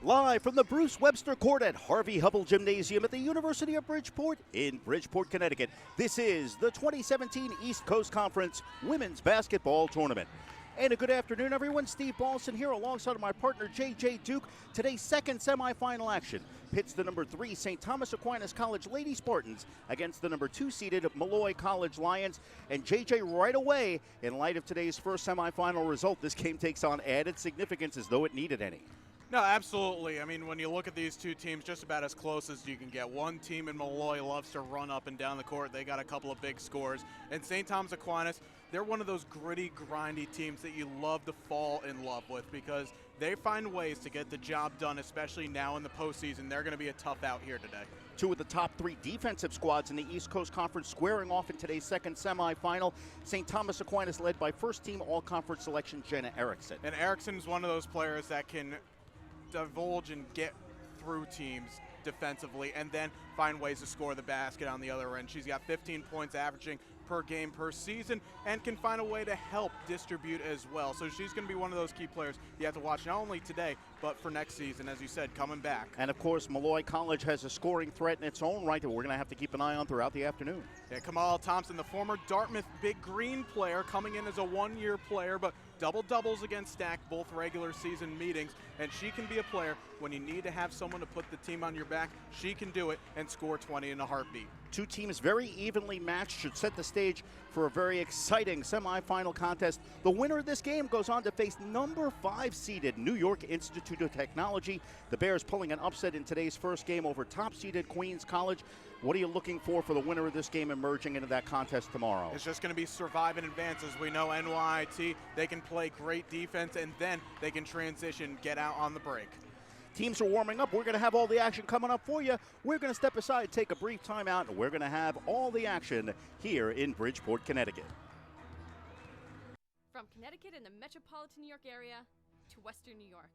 Live from the Bruce Webster Court at Harvey Hubble Gymnasium at the University of Bridgeport in Bridgeport, Connecticut. This is the 2017 East Coast Conference Women's Basketball Tournament. And a good afternoon, everyone. Steve Balson here alongside of my partner, J.J. Duke. Today's second semifinal action pits the number 3 St. Thomas Aquinas College Lady Spartans against the number 2 seeded Molloy College Lions. And J.J., right away, in light of today's first semifinal result, this game takes on added significance as though it needed any. No, absolutely. I mean, when you look at these two teams, just about as close as you can get. One team in Molloy loves to run up and down the court. They got a couple of big scores. And St. Thomas Aquinas, they're one of those gritty, grindy teams that you love to fall in love with because they find ways to get the job done, especially now in the postseason. They're going to be a tough out here today. Two of the top 3 defensive squads in the East Coast Conference squaring off in today's second semifinal. St. Thomas Aquinas led by first-team all-conference selection Jenna Erickson. And Erickson is one of those players that can divulge and get through teams defensively and then find ways to score the basket on the other end. She's got 15 points averaging per game per season and can find a way to help distribute as well. So she's going to be one of those key players you have to watch not only today but for next season, as you said, coming back. And of course, Molloy College has a scoring threat in its own right that we're going to have to keep an eye on throughout the afternoon. Yeah, Kamal Thompson, the former Dartmouth Big Green player, coming in as a one-year player, but double-doubles against Stack, both regular season meetings, and she can be a player when you need to have someone to put the team on your back. She can do it and score 20 in a heartbeat. Two teams very evenly matched should set the stage for a very exciting semifinal contest. The winner of this game goes on to face number 5 seeded New York Institute of Technology. The Bears pulling an upset in today's first game over top seeded Queens College. What are you looking for the winner of this game emerging into that contest tomorrow? It's just going to be survive and advance. As we know, NYIT, they can play great defense and then they can transition, get out on the break. Teams are warming up. We're going to have all the action coming up for you. We're going to step aside, take a brief timeout, and we're going to have all the action here in Bridgeport, Connecticut. From Connecticut and the metropolitan New York area to Western New York.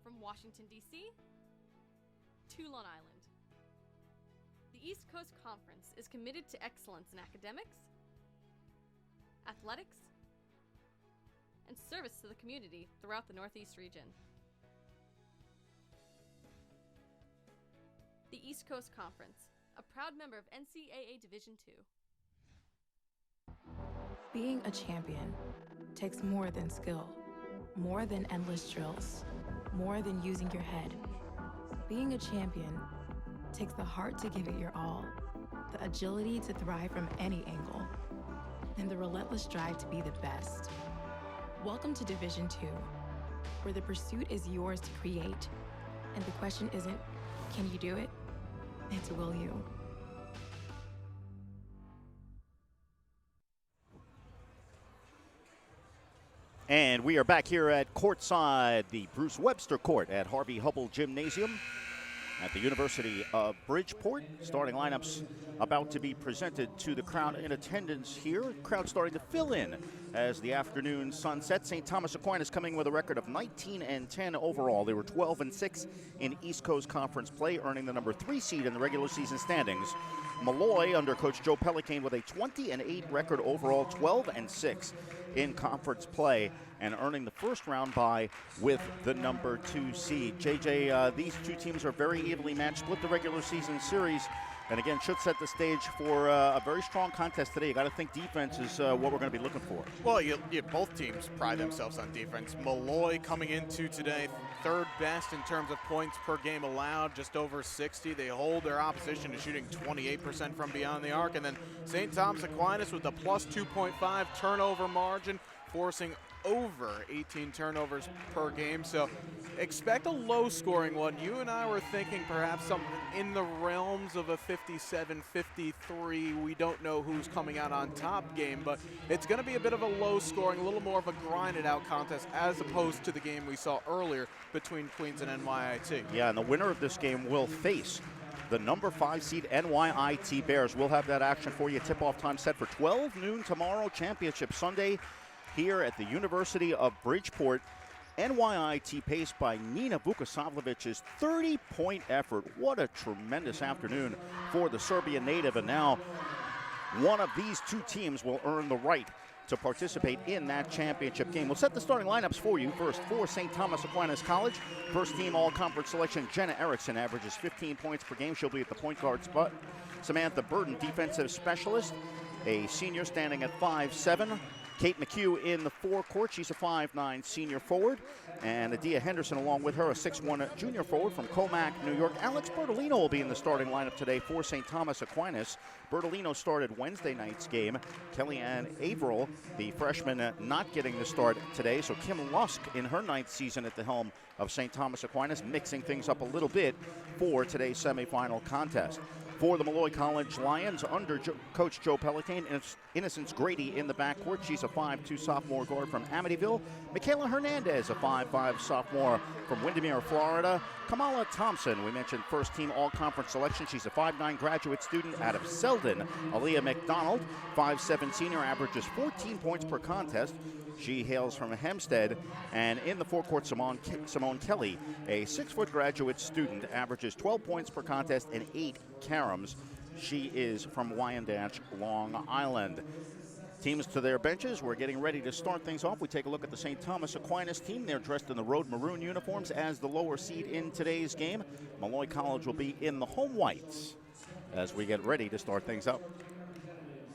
From Washington, D.C. to Long Island. The East Coast Conference is committed to excellence in academics, athletics, and service to the community throughout the Northeast region. The East Coast Conference, a proud member of NCAA Division II. Being a champion takes more than skill, more than endless drills, more than using your head. Being a champion takes the heart to give it your all, the agility to thrive from any angle, and the relentless drive to be the best. Welcome to Division II, where the pursuit is yours to create, and the question isn't, can you do it? It's will you. And we are back here at courtside, the Bruce Webster Court at Harvey Hubble Gymnasium at the University of Bridgeport. Starting lineups about to be presented to the crowd in attendance here. Crowd starting to fill in as the afternoon sunsets. St. Thomas Aquinas coming with a record of 19-10 overall. They were 12-6 in East Coast Conference play, earning the number 3 seed in the regular season standings. Molloy, under Coach Joe Pellicane, with a 20-8 record overall, 12-6 in conference play, and earning the first round bye with the number 2 seed. JJ, these two teams are very evenly matched, split the regular season series, and again should set the stage for a very strong contest today. You got to think defense is what we're going to be looking for. Well, both teams pride themselves on defense. Molloy coming into today third best in terms of points per game allowed, just over 60. They hold their opposition to shooting 28% from beyond the arc. And then St. Thomas Aquinas with a plus 2.5 turnover margin, forcing over 18 turnovers per game. So expect a low-scoring one. You and I were thinking perhaps something in the realms of a 57-53. We don't know who's coming out on top game, but it's going to be a bit of a low-scoring, a little more of a grinded-out contest as opposed to the game we saw earlier between Queens and NYIT. Yeah, and the winner of this game will face the number 5 seed NYIT Bears. We'll have that action for you. Tip-off time set for 12 noon tomorrow. Championship Sunday here at the University of Bridgeport. NYIT paced by Nina Vukosavljević's 30-point effort. What a tremendous afternoon for the Serbian native. And now one of these two teams will earn the right to participate in that championship game. We'll set the starting lineups for you. First, for St. Thomas Aquinas College, first team all-conference selection, Jenna Erickson, averages 15 points per game. She'll be at the point guard spot. Samantha Burden, defensive specialist, a senior standing at 5'7". Kate McHugh in the forecourt. She's a 5'9" senior forward. And Adia Henderson along with her, a 6'1" junior forward from Comac, New York. Alex Bertolino will be in the starting lineup today for St. Thomas Aquinas. Bertolino started Wednesday night's game. Kellyanne Averill, the freshman, not getting the start today. So Kim Lusk in her 9th season at the helm of St. Thomas Aquinas, mixing things up a little bit for today's semifinal contest. For the Molloy College Lions, under Coach Joe Pelican, Innocence Grady in the backcourt. She's a 5'2" sophomore guard from Amityville. Michaela Hernandez, a 5'5" sophomore from Windermere, Florida. Kamala Thompson, we mentioned first team all-conference selection. She's a 5'9" graduate student out of Selden. Aaliyah McDonald, 5'7" senior, averages 14 points per contest. She hails from Hempstead. And in the forecourt, Simone Kelly, a 6-foot graduate student, averages 12 points per contest and 8 caroms. She is from Wyandanch, Long Island. Teams to their benches. We're getting ready to start things off. We take a look at the St. Thomas Aquinas team. They're dressed in the road maroon uniforms as the lower seed in today's game. Molloy College will be in the home whites as we get ready to start things up.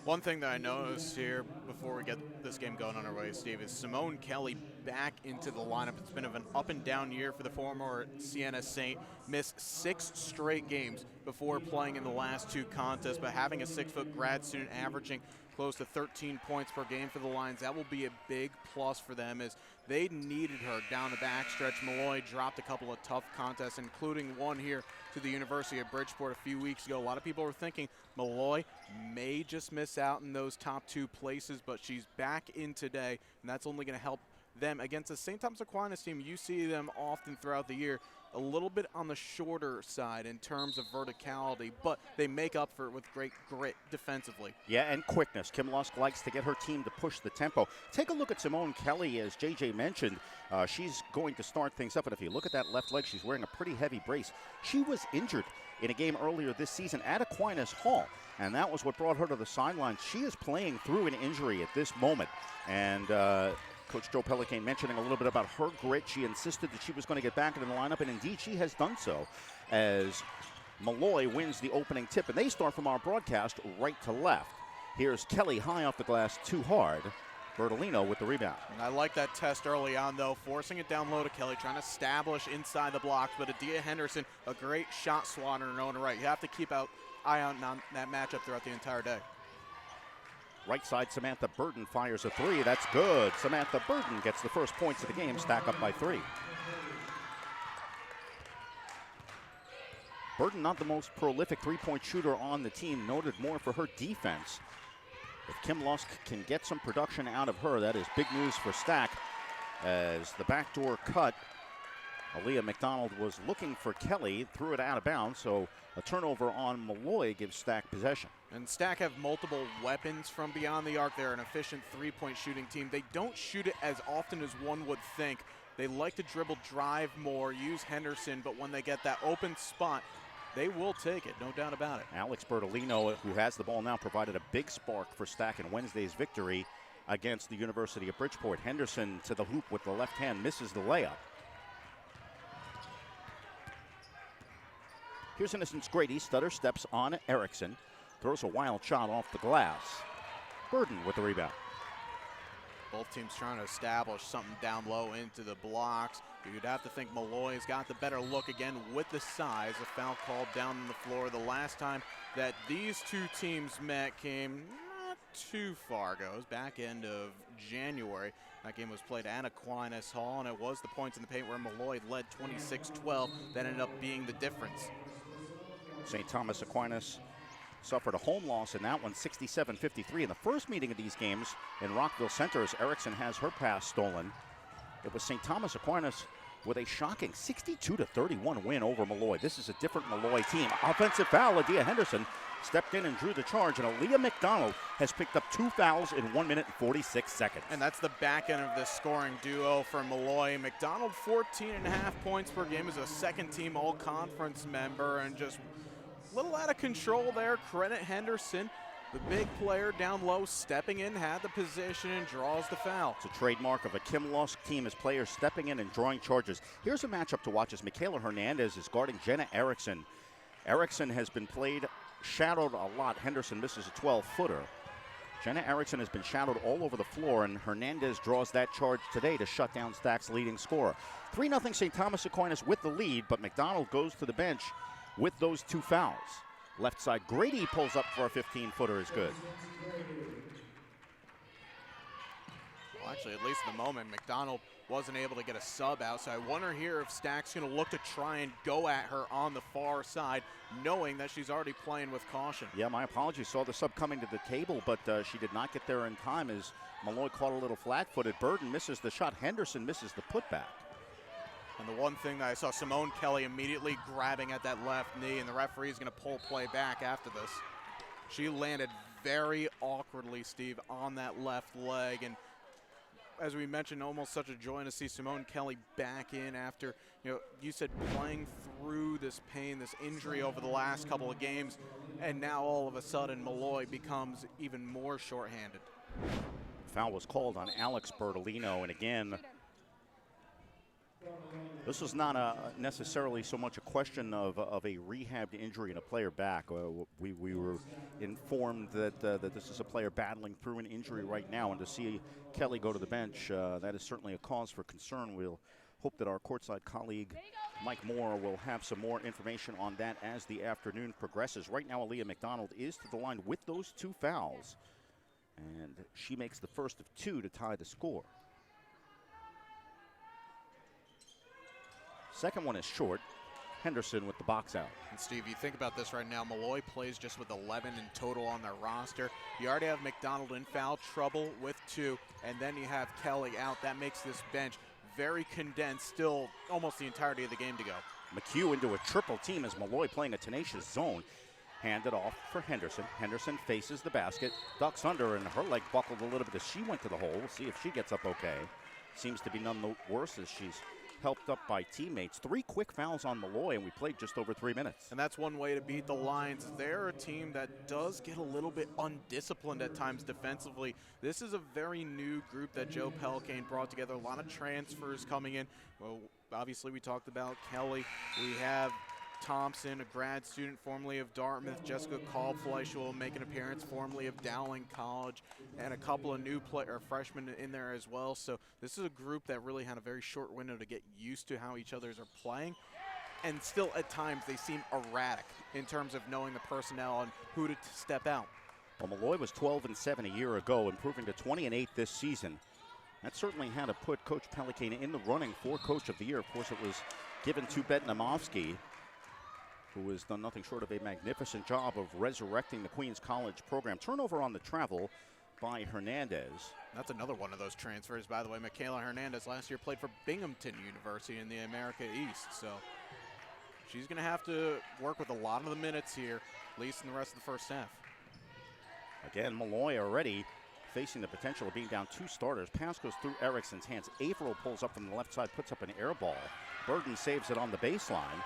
One thing that I noticed here before we get this game going on our way, Steve, is Simone Kelly back into the lineup. It's been of an up and down year for the former Siena Saint. Missed 6 straight games before playing in the last 2 contests, but having a 6-foot grad student averaging close to 13 points per game for the Lions, that will be a big plus for them as they needed her down the backstretch. Molloy dropped a couple of tough contests, including one here to the University of Bridgeport a few weeks ago. A lot of people were thinking Molloy may just miss out in those top 2 places, but she's back in today, and that's only going to help them against the St. Thomas Aquinas team. You see them often throughout the year a little bit on the shorter side in terms of verticality, but they make up for it with great grit defensively. Yeah, and quickness. Kim Lusk likes to get her team to push the tempo. Take a look at Simone Kelly, as JJ mentioned. She's going to start things up, and if you look at that left leg, she's wearing a pretty heavy brace. She was injured in a game earlier this season at Aquinas Hall, and that was what brought her to the sidelines. She is playing through an injury at this moment, and Coach Joe Pelican mentioning a little bit about her grit. She insisted that she was going to get back into the lineup, and indeed she has done so as Molloy wins the opening tip. And they start from our broadcast right to left. Here's Kelly high off the glass, too hard. Bertolino with the rebound. And I like that test early on, though, forcing it down low to Kelly, trying to establish inside the blocks. But Adia Henderson, a great shot swatter in her own right. You have to keep eye on that matchup throughout the entire day. Right side, Samantha Burden fires a 3. That's good. Samantha Burden gets the first points of the game, stack up by 3. Burden, not the most prolific three-point shooter on the team, noted more for her defense. If Kim Lusk can get some production out of her, that is big news for Stack. As the backdoor cut, Aaliyah McDonald was looking for Kelly, threw it out of bounds, so a turnover on Molloy gives Stack possession. And Stack have multiple weapons from beyond the arc. They're an efficient three-point shooting team. They don't shoot it as often as one would think. They like to dribble, drive more, use Henderson, but when they get that open spot, they will take it, no doubt about it. Alex Bertolino, who has the ball now, provided a big spark for Stack in Wednesday's victory against the University of Bridgeport. Henderson to the hoop with the left hand, misses the layup. Here's Innocence Grady, stutter steps on Erickson, throws a wild shot off the glass. Burden with the rebound. Both teams trying to establish something down low into the blocks. You'd have to think Molloy's got the better look again with the size. A foul called down on the floor. The last time that these two teams met came not too far ago. It was back end of January. That game was played at Aquinas Hall, and it was the points in the paint where Molloy led 26-12. That ended up being the difference. St. Thomas Aquinas suffered a home loss in that one, 67-53. In the first meeting of these games in Rockville Center, as Erickson has her pass stolen, it was St. Thomas Aquinas with a shocking 62-31 win over Molloy. This is a different Molloy team. Offensive foul, Adia Henderson stepped in and drew the charge, and Aaliyah McDonald has picked up 2 fouls in 1 minute and 46 seconds. And that's the back end of this scoring duo for Molloy. McDonald, 14.5 points per game, as a second-team all-conference member, and just a little out of control there. Credit Henderson. The big player down low, stepping in, had the position, and draws the foul. It's a trademark of a Kim Losk team as players stepping in and drawing charges. Here's a matchup to watch as Michaela Hernandez is guarding Jenna Erickson. Erickson has been shadowed a lot. Henderson misses a 12-footer. Jenna Erickson has been shadowed all over the floor, and Hernandez draws that charge today to shut down Stack's leading scorer. 3-0 St. Thomas Aquinas with the lead, but McDonald goes to the bench with those 2 fouls. Left side, Grady pulls up for a 15-footer is good. Well, actually, at least at the moment, McDonald wasn't able to get a sub out, so I wonder here if Stack's going to look to try and go at her on the far side, knowing that she's already playing with caution. Yeah, my apologies. Saw the sub coming to the table, but she did not get there in time as Molloy caught a little flat-footed. Burden misses the shot. Henderson misses the putback. And the one thing that I saw Simone Kelly immediately grabbing at that left knee, and the referee is going to pull play back after this. She landed very awkwardly, Steve, on that left leg. And as we mentioned, almost such a joy to see Simone Kelly back in after, you said playing through this pain, this injury over the last couple of games. And now all of a sudden, Molloy becomes even more shorthanded. Foul was called on Alex Bertolino, and again, this was not necessarily so much a question of a rehabbed injury and a player back. We were informed that this is a player battling through an injury right now, and to see Kelly go to the bench, that is certainly a cause for concern. We'll hope that our courtside colleague Mike Moore will have some more information on that as the afternoon progresses. Right now, Aaliyah McDonald is to the line with those 2 fouls, and she makes the first of 2 to tie the score. Second one is short. Henderson with the box out. And Steve, you think about this right now, Molloy plays just with 11 in total on their roster. You already have McDonald in foul trouble with 2, and then you have Kelly out. That makes this bench very condensed, still almost the entirety of the game to go. McHugh into a triple team as Molloy playing a tenacious zone. Handed off for Henderson. Henderson faces the basket, ducks under, and her leg buckled a little bit as she went to the hole. We'll see if she gets up okay. Seems to be none the worse as she's helped up by teammates. 3 quick fouls on Molloy, and we played just over 3 minutes. And that's one way to beat the Lions. They're a team that does get a little bit undisciplined at times defensively. This is a very new group that Joe Pelkane brought together. A lot of transfers coming in. Well, obviously we talked about Kelly. We have Thompson, a grad student formerly of Dartmouth. Jessica Kalbfleisch will make an appearance formerly of Dowling College, and a couple of new freshmen in there as well. So this is a group that really had a very short window to get used to how each others are playing. And still at times they seem erratic in terms of knowing the personnel and who to step out. Well, Molloy was 12-7 a year ago, improving to 20-8 this season. That certainly had to put Coach Pelkane in the running for Coach of the Year. Of course, it was given to Betnamovsky, who has done nothing short of a magnificent job of resurrecting the Queens College program. Turnover on the travel by Hernandez. That's another one of those transfers, by the way. Michaela Hernandez last year played for Binghamton University in the America East, so she's going to have to work with a lot of the minutes here, at least in the rest of the first half. Again, Molloy already facing the potential of being down 2 starters. Pass goes through Erickson's hands. Averill pulls up from the left side, puts up an air ball. Burden saves it on the baseline.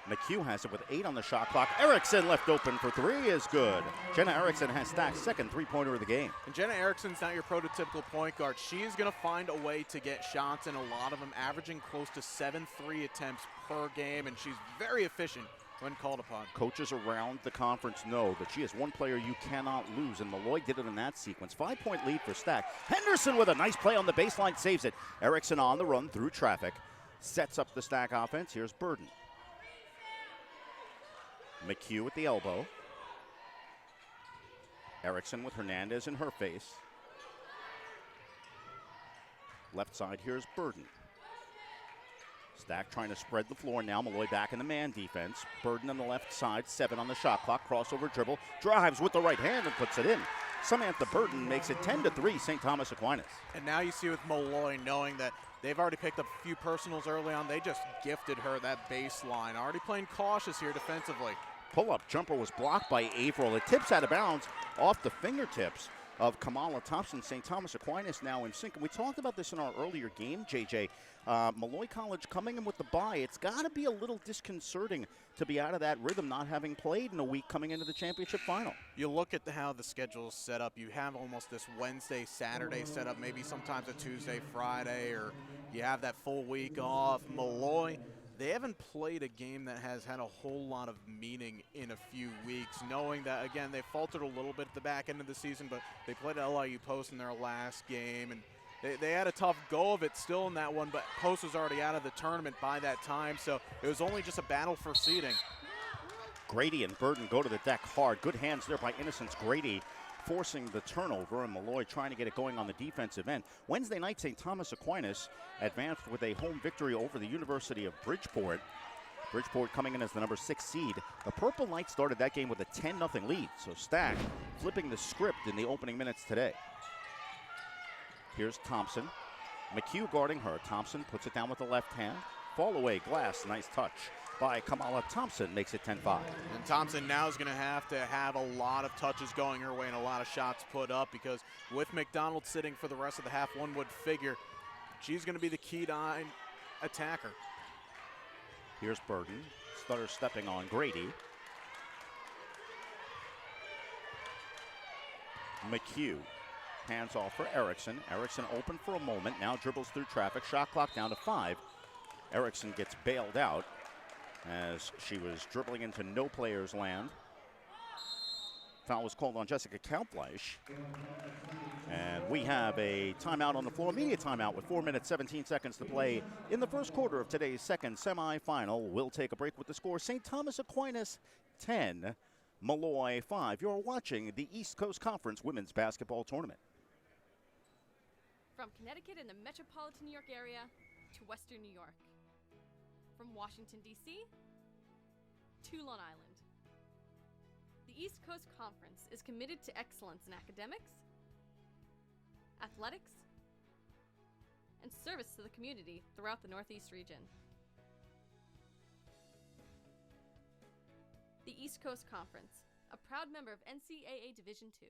McHugh has it with 8 on the shot clock. Erickson left open for 3 is good. Jenna Erickson has Stack's second 3-pointer of the game. And Jenna Erickson's not your prototypical point guard. She's going to find a way to get shots, and a lot of them averaging close to 7 3 attempts per game, and she's very efficient when called upon. Coaches around the conference know that she is one player you cannot lose, and Molloy did it in that sequence. 5-point lead for Stack. Henderson with a nice play on the baseline, saves it. Erickson on the run through traffic, sets up the Stack offense. Here's Burden. McHugh at the elbow. Erickson with Hernandez in her face. Left side, here's Burden. Stack trying to spread the floor now. Molloy back in the man defense. Burden on the left side, 7 on the shot clock. Crossover dribble, drives with the right hand and puts it in. Samantha Burden makes it 10-3 St. Thomas Aquinas. And now you see with Molloy knowing that they've already picked up a few personals early on. They just gifted her that baseline. Already playing cautious here defensively. Pull-up jumper was blocked by Averill. It tips out of bounds off the fingertips of Kamala Thompson. St. Thomas Aquinas now in sync. And we talked about this in our earlier game, JJ. Molloy College coming in with the bye. It's got to be a little disconcerting to be out of that rhythm, not having played in a week coming into the championship final. You look at how the schedule is set up. You have almost this Wednesday, Saturday set up, maybe sometimes a Tuesday, Friday, or you have that full week off. Molloy, they haven't played a game that has had a whole lot of meaning in a few weeks, knowing that, again, they faltered a little bit at the back end of the season, but they played LIU Post in their last game, and they had a tough go of it still in that one, but Post was already out of the tournament by that time, so it was only just a battle for seeding. Grady and Burton go to the deck hard. Good hands there by Innocence Grady, forcing the turnover, and Molloy trying to get it going on the defensive end. Wednesday night, St. Thomas Aquinas advanced with a home victory over the University of Bridgeport. Bridgeport coming in as the number 6 seed. The Purple Knights started that game with a 10-0 lead, so Stack flipping the script in the opening minutes today. Here's Thompson. McHugh guarding her. Thompson puts it down with the left hand. Fall away glass, nice touch by Kamala Thompson, makes it 10-5. And Thompson now is going to have a lot of touches going her way and a lot of shots put up, because with McDonald sitting for the rest of the half, one would figure she's going to be the key attacker. Here's Burton. Stutter stepping on Grady. McHugh. Hands off for Erickson. Erickson open for a moment. Now dribbles through traffic. Shot clock down to 5. Erickson gets bailed out as she was dribbling into no player's land. Foul was called on Jessica Kaufleisch. And we have a timeout on the floor, media timeout with 4 minutes, 17 seconds to play in the first quarter of today's second semifinal. We'll take a break with the score. St. Thomas Aquinas 10, Molloy 5. You're watching the East Coast Conference Women's Basketball Tournament. From Connecticut and the metropolitan New York area to Western New York. From Washington, D.C. to Long Island. The East Coast Conference is committed to excellence in academics, athletics, and service to the community throughout the Northeast region. The East Coast Conference, a proud member of NCAA Division II.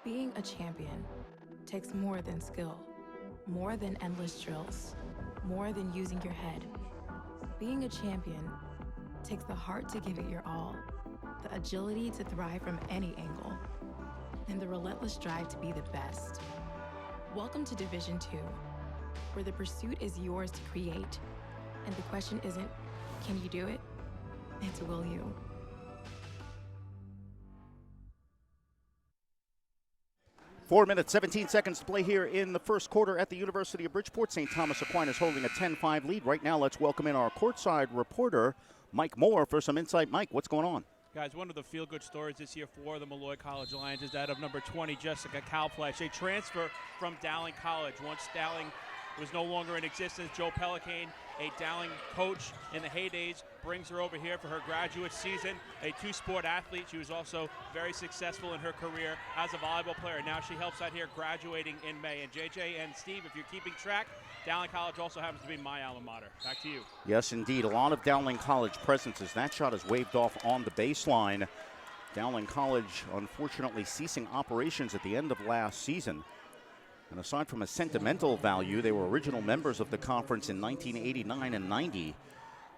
Being a champion takes more than skill, more than endless drills, more than using your head. Being a champion takes the heart to give it your all, the agility to thrive from any angle, and the relentless drive to be the best. Welcome to Division II, where the pursuit is yours to create, and the question isn't, can you do it? It's will you. Four minutes, 17 seconds to play here in the first quarter at the University of Bridgeport. St. Thomas Aquinas holding a 10-5 lead. Right now, let's welcome in our courtside reporter, Mike Moore, for some insight. Mike, what's going on? Guys, one of the feel-good stories this year for the Molloy College Lions is that of number 20, Jessica Kaufleisch, a transfer from Dowling College. Once Dowling was no longer in existence, Joe Pelicane, a Dowling coach in the heydays, brings her over here for her graduate season. A two-sport athlete, she was also very successful in her career as a volleyball player. Now she helps out here graduating in May. And JJ and Steve, if you're keeping track, Dowling College also happens to be my alma mater. Back to you. Yes, indeed. A lot of Dowling College presences. That shot is waved off on the baseline. Dowling College, unfortunately, ceasing operations at the end of last season. And aside from a sentimental value, they were original members of the conference in 1989 and 90.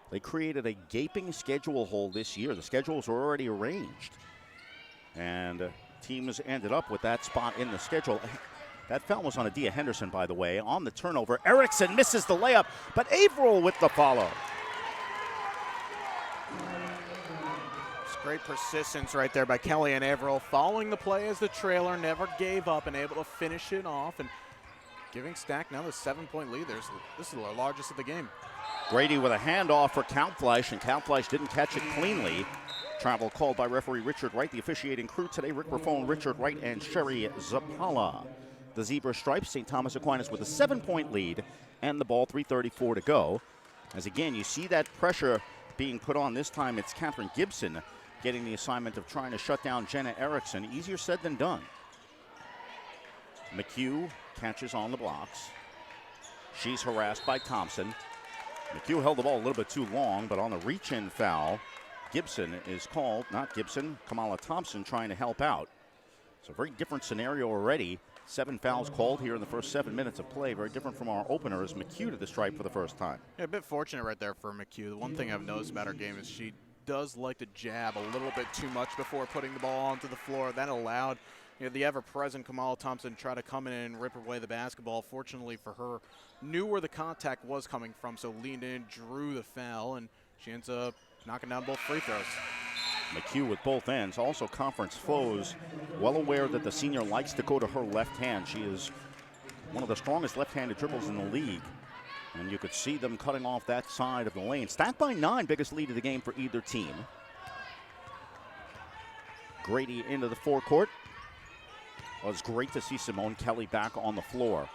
They created a gaping schedule hole this year. The schedules were already arranged. And teams ended up with that spot in the schedule. That foul was on Adia Henderson, by the way, on the turnover. Erickson misses the layup, but Averill with the follow. Great persistence right there by Kellyanne Averill, following the play as the trailer, never gave up and able to finish it off and giving Stack now the 7-point lead. This is the largest of the game. Grady with a handoff for Kaufleisch, and Kaufleisch didn't catch it cleanly. Travel called by referee Richard Wright. The officiating crew today, Rick Raffone, Richard Wright, and Sherry Zapala. The Zebra Stripes, St. Thomas Aquinas with a 7-point lead and the ball, 3:34 to go. As again, you see that pressure being put on. This time it's Catherine Gibson getting the assignment of trying to shut down Jenna Erickson. Easier said than done. McHugh catches on the blocks. She's harassed by Thompson. McHugh held the ball a little bit too long, but on the reach-in foul, Gibson is called, not Gibson, Kamala Thompson trying to help out. So very different scenario already. 7 fouls called here in the first 7 minutes of play. Very different from our opener as McHugh to the stripe for the first time. Yeah, a bit fortunate right there for McHugh. The one thing I've noticed about her game is she does like to jab a little bit too much before putting the ball onto the floor. That allowed the ever-present Kamala Thompson try to come in and rip away the basketball. Fortunately for her, knew where the contact was coming from, so leaned in, drew the foul, and she ends up knocking down both free throws. McHugh with both ends, also conference foes, well aware that the senior likes to go to her left hand. She is one of the strongest left-handed dribbles in the league, and you could see them cutting off that side of the lane. Stat by 9, biggest lead of the game for either team. Grady into the forecourt. Well, it's great to see Simone Kelly back on the floor.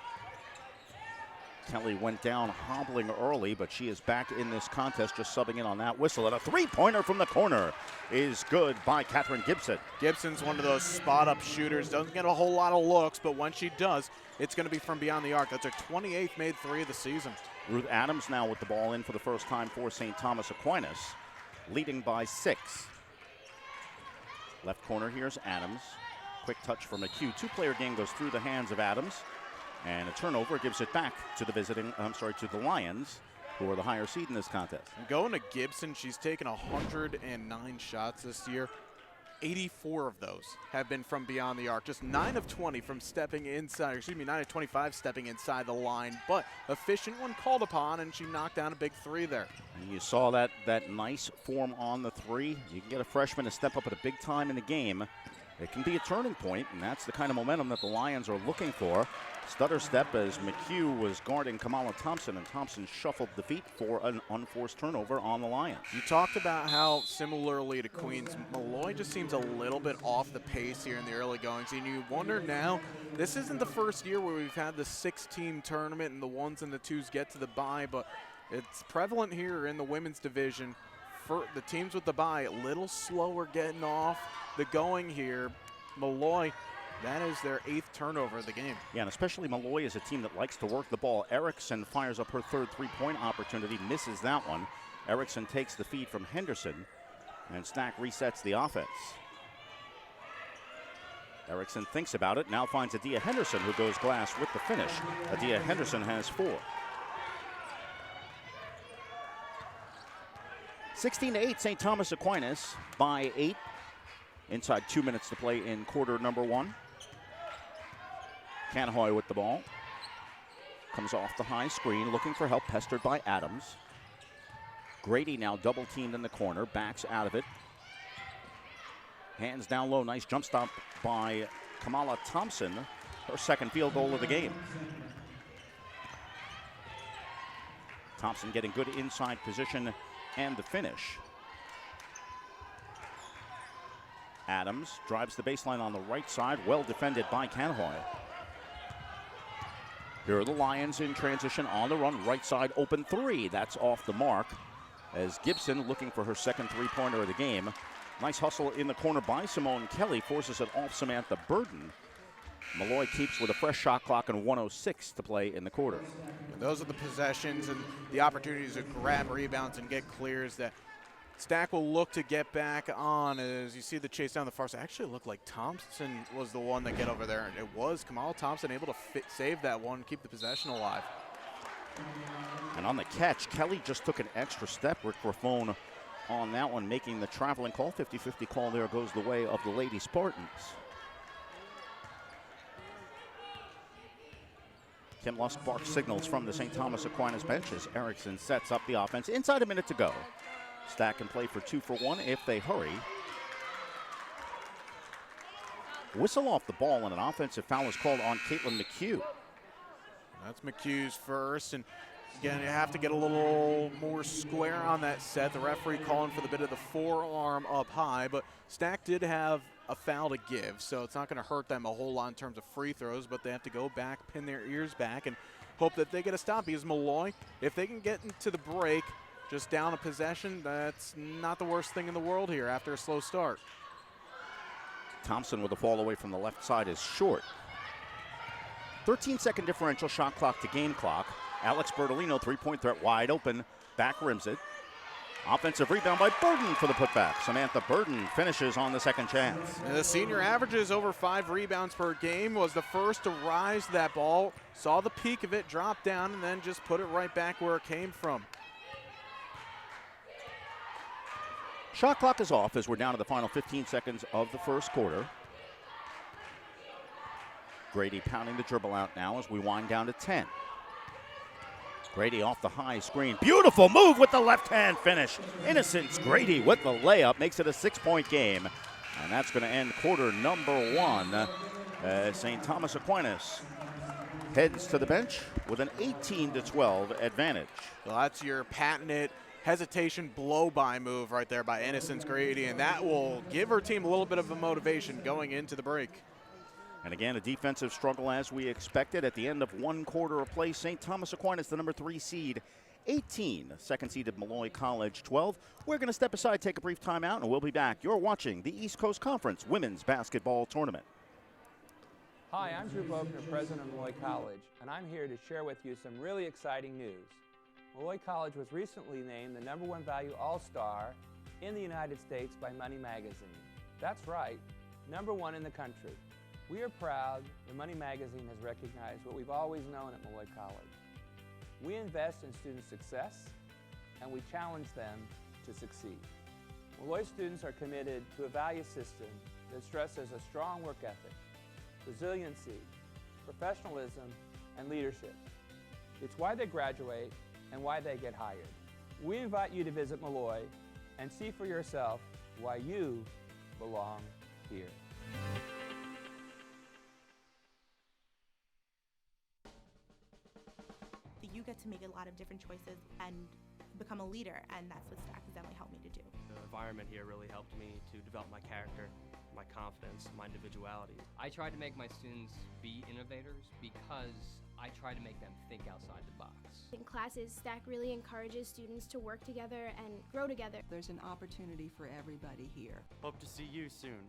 Kelly went down hobbling early, but she is back in this contest, just subbing in on that whistle. And a three-pointer from the corner is good by Katherine Gibson. Gibson's one of those spot-up shooters. Doesn't get a whole lot of looks, but when she does, it's going to be from beyond the arc. That's her 28th made three of the season. Ruth Adams now with the ball in for the first time for St. Thomas Aquinas, leading by 6. Left corner, here's Adams. Quick touch for McHugh. Two-player game goes through the hands of Adams. And a turnover gives it back to the Lions, who are the higher seed in this contest. And going to Gibson, she's taken 109 shots this year. 84 of those have been from beyond the arc. Just 9 of 20 from stepping inside, 9 of 25 stepping inside the line, but efficient when called upon, and she knocked down a big three there. And you saw that nice form on the three. You can get a freshman to step up at a big time in the game. It can be a turning point, and that's the kind of momentum that the Lions are looking for. Stutter step as McHugh was guarding Kamala Thompson, and Thompson shuffled the feet for an unforced turnover on the Lions. You talked about how, similarly to Queens, Molloy just seems a little bit off the pace here in the early goings, and you wonder now, this isn't the first year where we've had the 6-team tournament and the 1s and the 2s get to the bye, but it's prevalent here in the women's division. For the teams with the bye, a little slower getting off the going here. Molloy, that is their 8th turnover of the game. Yeah, and especially Molloy is a team that likes to work the ball. Erickson fires up her third three-point opportunity, misses that one. Erickson takes the feed from Henderson, and Stack resets the offense. Erickson thinks about it, now finds Adia Henderson, who goes glass with the finish. Adia Henderson has 4. 16-8, St. Thomas Aquinas by 8. Inside 2 minutes to play in quarter number 1. Canahoy with the ball. Comes off the high screen, looking for help, pestered by Adams. Grady now double teamed in the corner, backs out of it. Hands down low, nice jump stop by Kamala Thompson, her second field goal of the game. Thompson getting good inside position and the finish. Adams drives the baseline on the right side, well defended by Canahoy. Here are the Lions in transition on the run, right side open three. That's off the mark as Gibson looking for her second three-pointer of the game. Nice hustle in the corner by Simone Kelly, forces it off Samantha Burden. Molloy keeps with a fresh shot clock and 1:06 to play in the quarter. And those are the possessions and the opportunities to grab rebounds and get clears that Stack will look to get back on. As you see the chase down the far side, actually looked like Thompson was the one that get over there. And it was Kamala Thompson able to save that one, keep the possession alive. And on the catch, Kelly just took an extra step. Rick Raffone on that one, making the traveling call. 50-50 call there goes the way of the Lady Spartans. Kim Lusk barks signals from the St. Thomas Aquinas bench as Erickson sets up the offense. Inside a minute to go. Stack can play for 2 for 1 if they hurry. Whistle off the ball and an offensive foul is called on Caitlin McHugh. That's McHugh's first, and again, you have to get a little more square on that set. The referee calling for the bit of the forearm up high, but Stack did have a foul to give, so it's not going to hurt them a whole lot in terms of free throws, but they have to go back, pin their ears back, and hope that they get a stop. Because Molloy, if they can get into the break, just down a possession, that's not the worst thing in the world here after a slow start. Thompson with a fall away from the left side is short. 13-second differential, shot clock to game clock. Alex Bertolino, three-point threat, wide open, back rims it. Offensive rebound by Burden for the putback. Samantha Burden finishes on the second chance. And the senior averages over 5 rebounds per game, was the first to rise to that ball, saw the peak of it, drop down, and then just put it right back where it came from. Shot clock is off as we're down to the final 15 seconds of the first quarter. Grady pounding the dribble out now as we wind down to 10. Grady off the high screen. Beautiful move with the left-hand finish. Innocence Grady with the layup makes it a 6-point game. And that's going to end quarter number 1. St. Thomas Aquinas heads to the bench with an 18-12 advantage. Well, that's your patented hesitation blow-by move right there by Innocence Grady, and that will give her team a little bit of a motivation going into the break. And again, a defensive struggle as we expected. At the end of one quarter of play, St. Thomas Aquinas, the number 3 seed, 18. Second seeded Molloy College, 12. We're going to step aside, take a brief timeout, and we'll be back. You're watching the East Coast Conference Women's Basketball Tournament. Hi, I'm Drew Bogner, president of Molloy College, and I'm here to share with you some really exciting news. Molloy College was recently named the #1 value all-star in the United States by Money Magazine. That's right, #1 in the country. We are proud that Money Magazine has recognized what we've always known at Molloy College. We invest in student success, and we challenge them to succeed. Molloy students are committed to a value system that stresses a strong work ethic, resiliency, professionalism, and leadership. It's why they graduate and why they get hired. We invite you to visit Molloy and see for yourself why you belong here. You get to make a lot of different choices and become a leader, and that's what STAC has definitely helped me to do. The environment here really helped me to develop my character, my confidence, my individuality. I try to make my students be innovators because I try to make them think outside the box. In classes, STAC really encourages students to work together and grow together. There's an opportunity for everybody here. Hope to see you soon.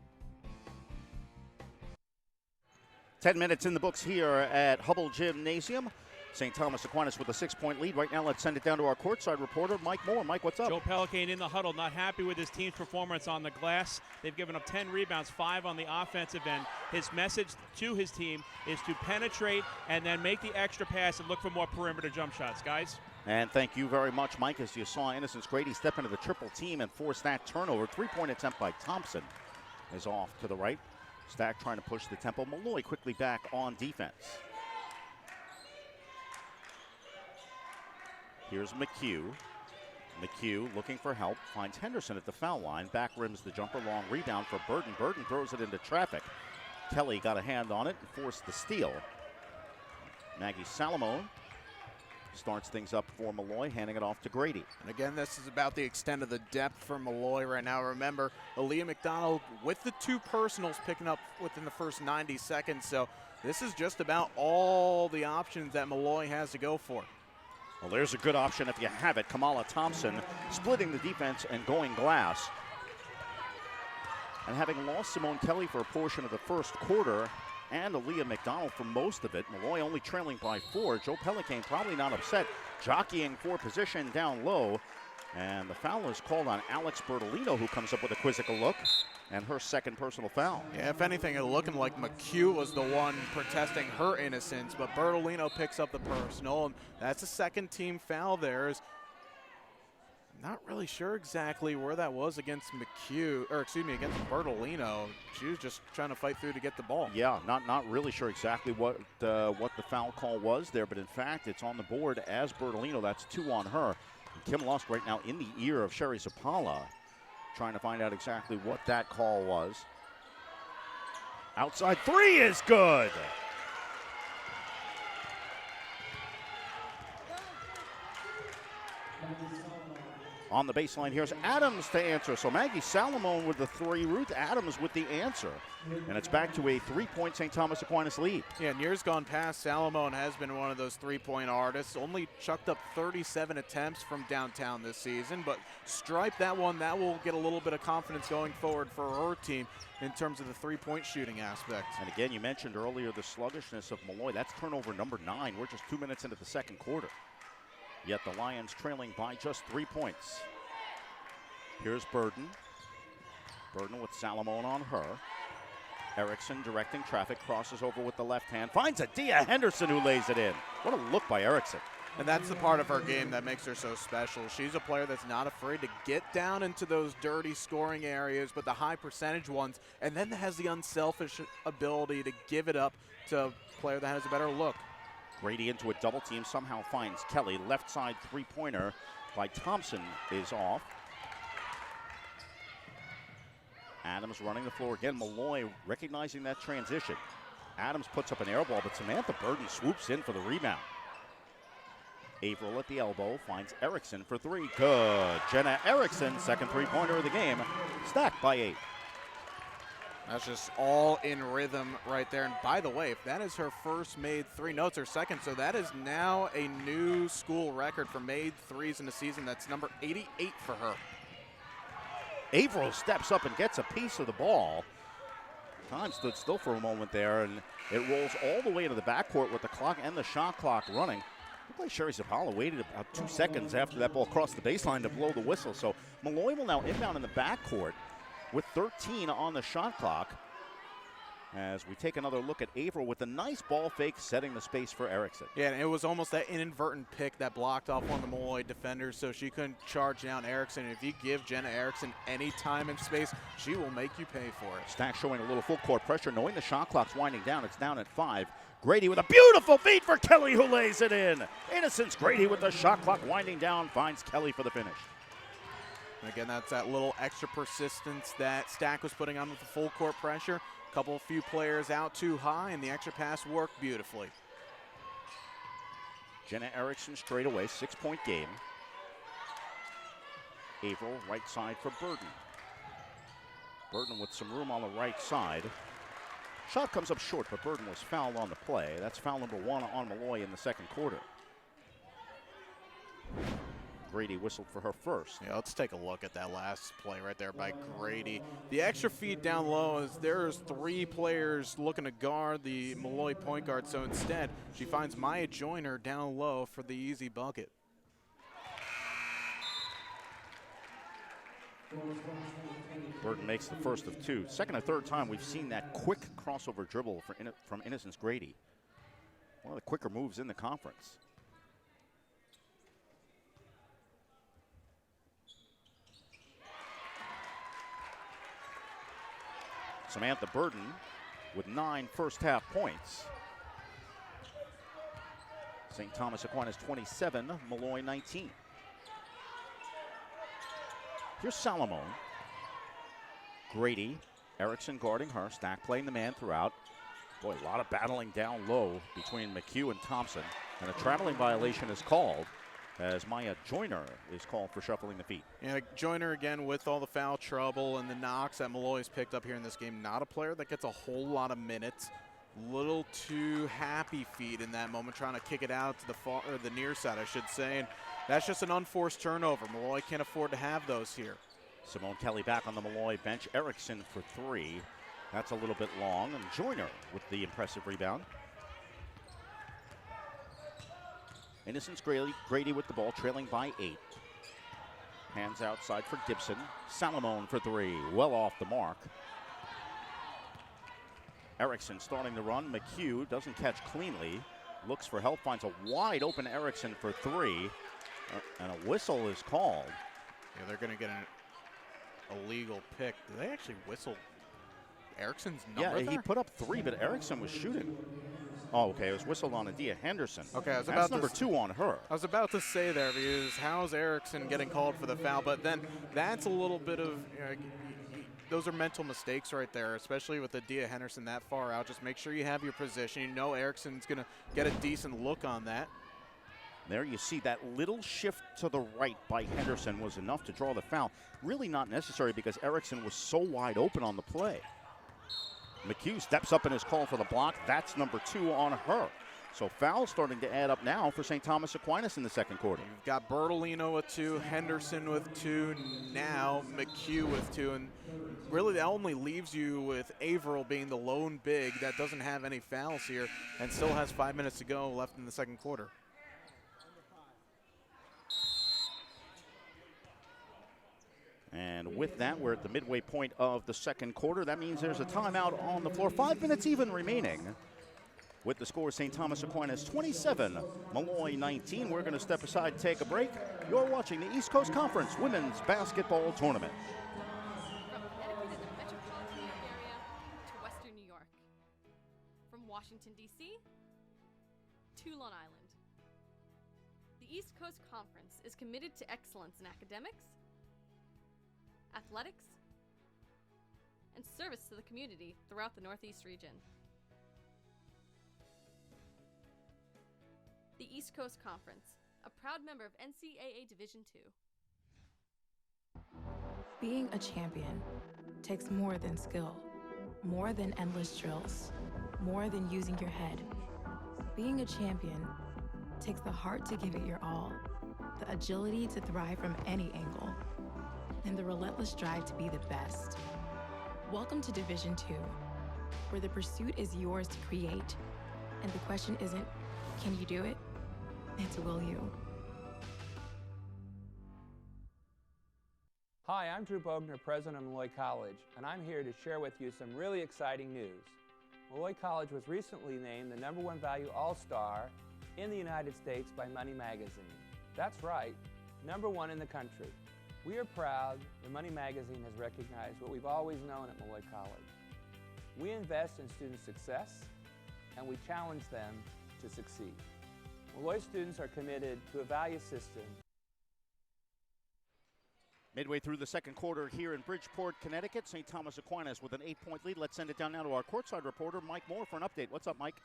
10 minutes in the books here at Hubble Gymnasium. St. Thomas Aquinas with a 6-point lead. Right now, let's send it down to our courtside reporter, Mike Moore. Mike, what's up? Joe Pelican in the huddle, not happy with his team's performance on the glass. They've given up 10 rebounds, 5 on the offensive end. His message to his team is to penetrate and then make the extra pass and look for more perimeter jump shots, guys. And thank you very much, Mike, as you saw Innocence Grady step into the triple team and force that turnover. 3-point attempt by Thompson is off to the right. STAC trying to push the tempo. Molloy quickly back on defense. Here's McHugh. McHugh looking for help, finds Henderson at the foul line. Back rims the jumper, long rebound for Burden. Burden throws it into traffic. Kelly got a hand on it and forced the steal. Maggie Salamone starts things up for Molloy, handing it off to Grady. And again, this is about the extent of the depth for Molloy right now. Remember, Aaliyah McDonald with the 2 personals picking up within the first 90 seconds. So this is just about all the options that Molloy has to go for. Well, there's a good option if you have it. Kamala Thompson splitting the defense and going glass. And having lost Simone Kelly for a portion of the first quarter and Aaliyah McDonald for most of it, Molloy only trailing by 4. Joe Pelican probably not upset, jockeying for position down low. And the foul is called on Alex Bertolino, who comes up with a quizzical look, and her second personal foul. Yeah, if anything, it looking like McHugh was the one protesting her innocence, but Bertolino picks up the personal, and that's a second team foul there. Not really sure exactly where that was against McHugh, or excuse me, against Bertolino. She was just trying to fight through to get the ball. Yeah, not really sure exactly what the foul call was there, but in fact, it's on the board as Bertolino. That's 2 on her. And Kim Lusk right now in the ear of Sherry Zapala, trying to find out exactly what that call was. Outside 3 is good. On the baseline, here's Adams to answer. So Maggie Salamone with the 3, Ruth Adams with the answer. And it's back to a 3-point St. Thomas Aquinas lead. Yeah, in years gone past, Salamone has been one of those 3-point artists. Only chucked up 37 attempts from downtown this season, but stripe that one. That will get a little bit of confidence going forward for her team in terms of the 3-point shooting aspect. And again, you mentioned earlier the sluggishness of Molloy. That's turnover number 9. We're just 2 minutes into the second quarter. Yet the Lions trailing by just 3 points. Here's Burden. Burden with Salamone on her. Erickson directing traffic, crosses over with the left hand, finds Adia Henderson who lays it in. What a look by Erickson. And that's the part of her game that makes her so special. She's a player that's not afraid to get down into those dirty scoring areas, but the high percentage ones, and then has the unselfish ability to give it up to a player that has a better look. Grady into a double team, somehow finds Kelly. Left side three-pointer by Thompson is off. Adams running the floor again. Molloy recognizing that transition. Adams puts up an air ball, but Samantha Burden swoops in for the rebound. Averill at the elbow finds Erickson for three. Good. Jenna Erickson, second three-pointer of the game, stacked by 8. That's just all in rhythm right there. And by the way, if that is her first made three, no, it's her second, so that is now a new school record for made threes in the season. That's number 88 for her. Averill steps up and gets a piece of the ball. Time stood still for a moment there, and it rolls all the way to the backcourt with the clock and the shot clock running. Looked like Sherry Zapala waited about 2 seconds after that ball crossed the baseline to blow the whistle. So Molloy will now inbound in the backcourt with 13 on the shot clock. As we take another look at Averill with a nice ball fake, setting the space for Erickson. Yeah, and it was almost that inadvertent pick that blocked off one of the Molloy defenders, so she couldn't charge down Erickson. And if you give Jenna Erickson any time and space, she will make you pay for it. Stack showing a little full court pressure, knowing the shot clock's winding down. It's down at 5. Grady with a beautiful feed for Kelly, who lays it in. Innocence Grady with the shot clock winding down, finds Kelly for the finish. And again, that's that little extra persistence that Stack was putting on with the full court pressure. Few players out too high, and the extra pass worked beautifully. Jenna Erickson straight away, 6-point game. Averill right side for Burden. Burden with some room on the right side. Shot comes up short, but Burden was fouled on the play. That's foul number 1 on Molloy in the second quarter. Grady whistled for her first. Yeah, let's take a look at that last play right there by Grady. The extra feed down low is there's 3 players looking to guard the Molloy point guard, so instead she finds Maya Joyner down low for the easy bucket. Burden makes the first of 2. Second or third time we've seen that quick crossover dribble from Innocence Grady. One of the quicker moves in the conference. Samantha Burden with 9 first-half points. St. Thomas Aquinas 27, Molloy 19. Here's Salamone. Grady, Erickson guarding her. Stack playing the man throughout. Boy, a lot of battling down low between McHugh and Thompson. And a traveling violation is called as Maya Joyner is called for shuffling the feet. Yeah, Joyner again with all the foul trouble and the knocks that Molloy's picked up here in this game. Not a player that gets a whole lot of minutes. Little too happy feet in that moment, trying to kick it out to the far, or the near side, I should say. And that's just an unforced turnover. Molloy can't afford to have those here. Simone Kelly back on the Molloy bench. Erickson for 3. That's a little bit long. And Joyner with the impressive rebound. Innocence Grady with the ball, trailing by 8. Hands outside for Gibson. Salamone for 3, well off the mark. Erickson starting the run. McHugh doesn't catch cleanly. Looks for help, finds a wide open Erickson for 3. And a whistle is called. Yeah, they're going to get an illegal pick. Did they actually whistle Erickson's number Yeah, he put up 3, but Erickson was shooting. Oh, okay, it was whistled on Adia Henderson. Okay, I was That's number 2 on her. I was about to say there, because how's Erickson getting called for the foul? But then that's a little bit of, those are mental mistakes right there, especially with Adia Henderson that far out. Just make sure you have your position. You know Erickson's going to get a decent look on that. There you see that little shift to the right by Henderson was enough to draw the foul. Really not necessary because Erickson was so wide open on the play. McHugh steps up and is called for the block. That's number 2 on her. So fouls starting to add up now for St. Thomas Aquinas in the second quarter. You've got Bertolino with 2, Henderson with 2, now McHugh with 2. And really that only leaves you with Averill being the lone big that doesn't have any fouls here and still has 5 minutes to go left in the second quarter. And with that, we're at the midway point of the second quarter. That means there's a timeout on the floor. 5 minutes even remaining. With the score, St. Thomas Aquinas 27, Molloy 19. We're going to step aside and take a break. You're watching the East Coast Conference Women's Basketball Tournament. From Connecticut and the metropolitan New York area to Western New York. From Washington, D.C. to Long Island. The East Coast Conference is committed to excellence in academics, athletics, and service to the community throughout the Northeast region. The East Coast Conference, a proud member of NCAA Division II. Being a champion takes more than skill, more than endless drills, more than using your head. Being a champion takes the heart to give it your all, the agility to thrive from any angle, and the relentless drive to be the best. Welcome to Division II, where the pursuit is yours to create, and the question isn't, can you do it? It's will you. Hi, I'm Drew Bogner, president of Molloy College, and I'm here to share with you some really exciting news. Molloy College was recently named the #1 Value All-Star in the United States by Money Magazine. That's right, #1 in the country. We are proud that Money Magazine has recognized what we've always known at Molloy College. We invest in student success, and we challenge them to succeed. Molloy students are committed to a value system. Midway through the second quarter here in Bridgeport, Connecticut, St. Thomas Aquinas with an 8-point lead. Let's send it down now to our courtside reporter, Mike Moore, for an update. What's up, Mike?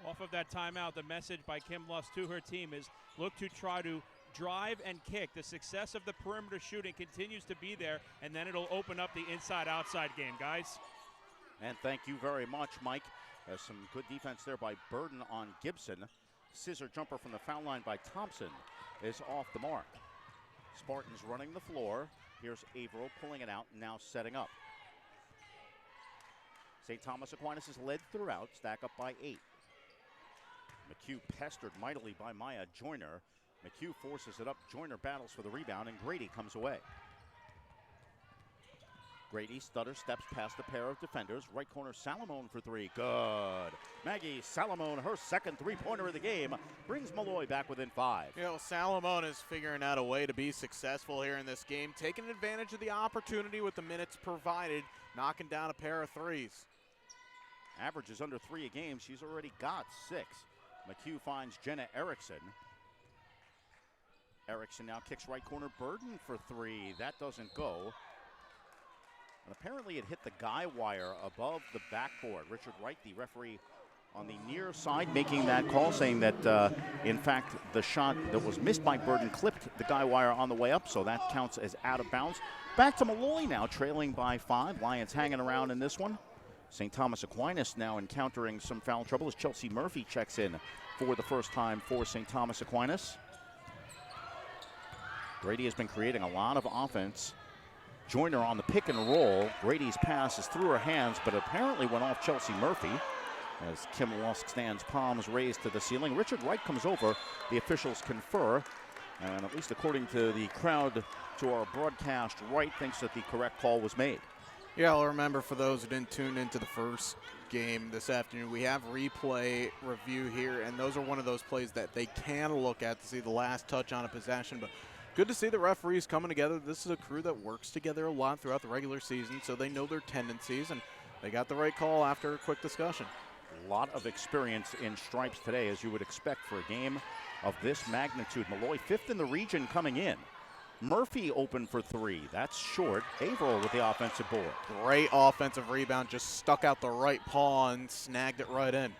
Off of that timeout, the message by Kim Luss to her team is look to try to drive and kick. The success of the perimeter shooting continues to be there, and then it'll open up the inside-outside game, guys. And thank you very much, Mike. Some good defense there by Burden on Gibson. Scissor jumper from the foul line by Thompson is off the mark. Spartans running the floor. Here's Averill pulling it out and now setting up. St. Thomas Aquinas is led throughout, stack up by 8. McHugh pestered mightily by Maya Joyner. McHugh forces it up. Joyner battles for the rebound, and Grady comes away. Grady stutter steps past a pair of defenders. Right corner, Salamone for 3. Good. Maggie Salamone, her second three-pointer of the game, brings Molloy back within 5. You know, Salamone is figuring out a way to be successful here in this game, taking advantage of the opportunity with the minutes provided, knocking down a pair of threes. Average is under 3 a game. She's already got 6. McHugh finds Jenna Erickson. Erickson now kicks right corner. Burden for 3. That doesn't go. And apparently it hit the guy wire above the backboard. Richard Wright, the referee on the near side, making that call, saying that, in fact, the shot that was missed by Burden clipped the guy wire on the way up, so that counts as out of bounds. Back to Molloy now, trailing by 5. Lions hanging around in this one. St. Thomas Aquinas now encountering some foul trouble as Chelsea Murphy checks in for the first time for St. Thomas Aquinas. Grady has been creating a lot of offense. Joyner on the pick and roll. Grady's pass is through her hands, but apparently went off Chelsea Murphy as Kim Lusk stands palms raised to the ceiling. Richard Wright comes over. The officials confer, and at least according to the crowd to our broadcast, Wright thinks that the correct call was made. Yeah, I'll remember for those who didn't tune into the first game this afternoon, we have replay review here, and those are one of those plays that they can look at to see the last touch on a possession, but good to see the referees coming together. This is a crew that works together a lot throughout the regular season, so they know their tendencies, and they got the right call after a quick discussion. A lot of experience in stripes today, as you would expect for a game of this magnitude. Molloy 5th in the region coming in. Murphy open for 3. That's short. Averill with the offensive board. Great offensive rebound, just stuck out the right paw and snagged it right in.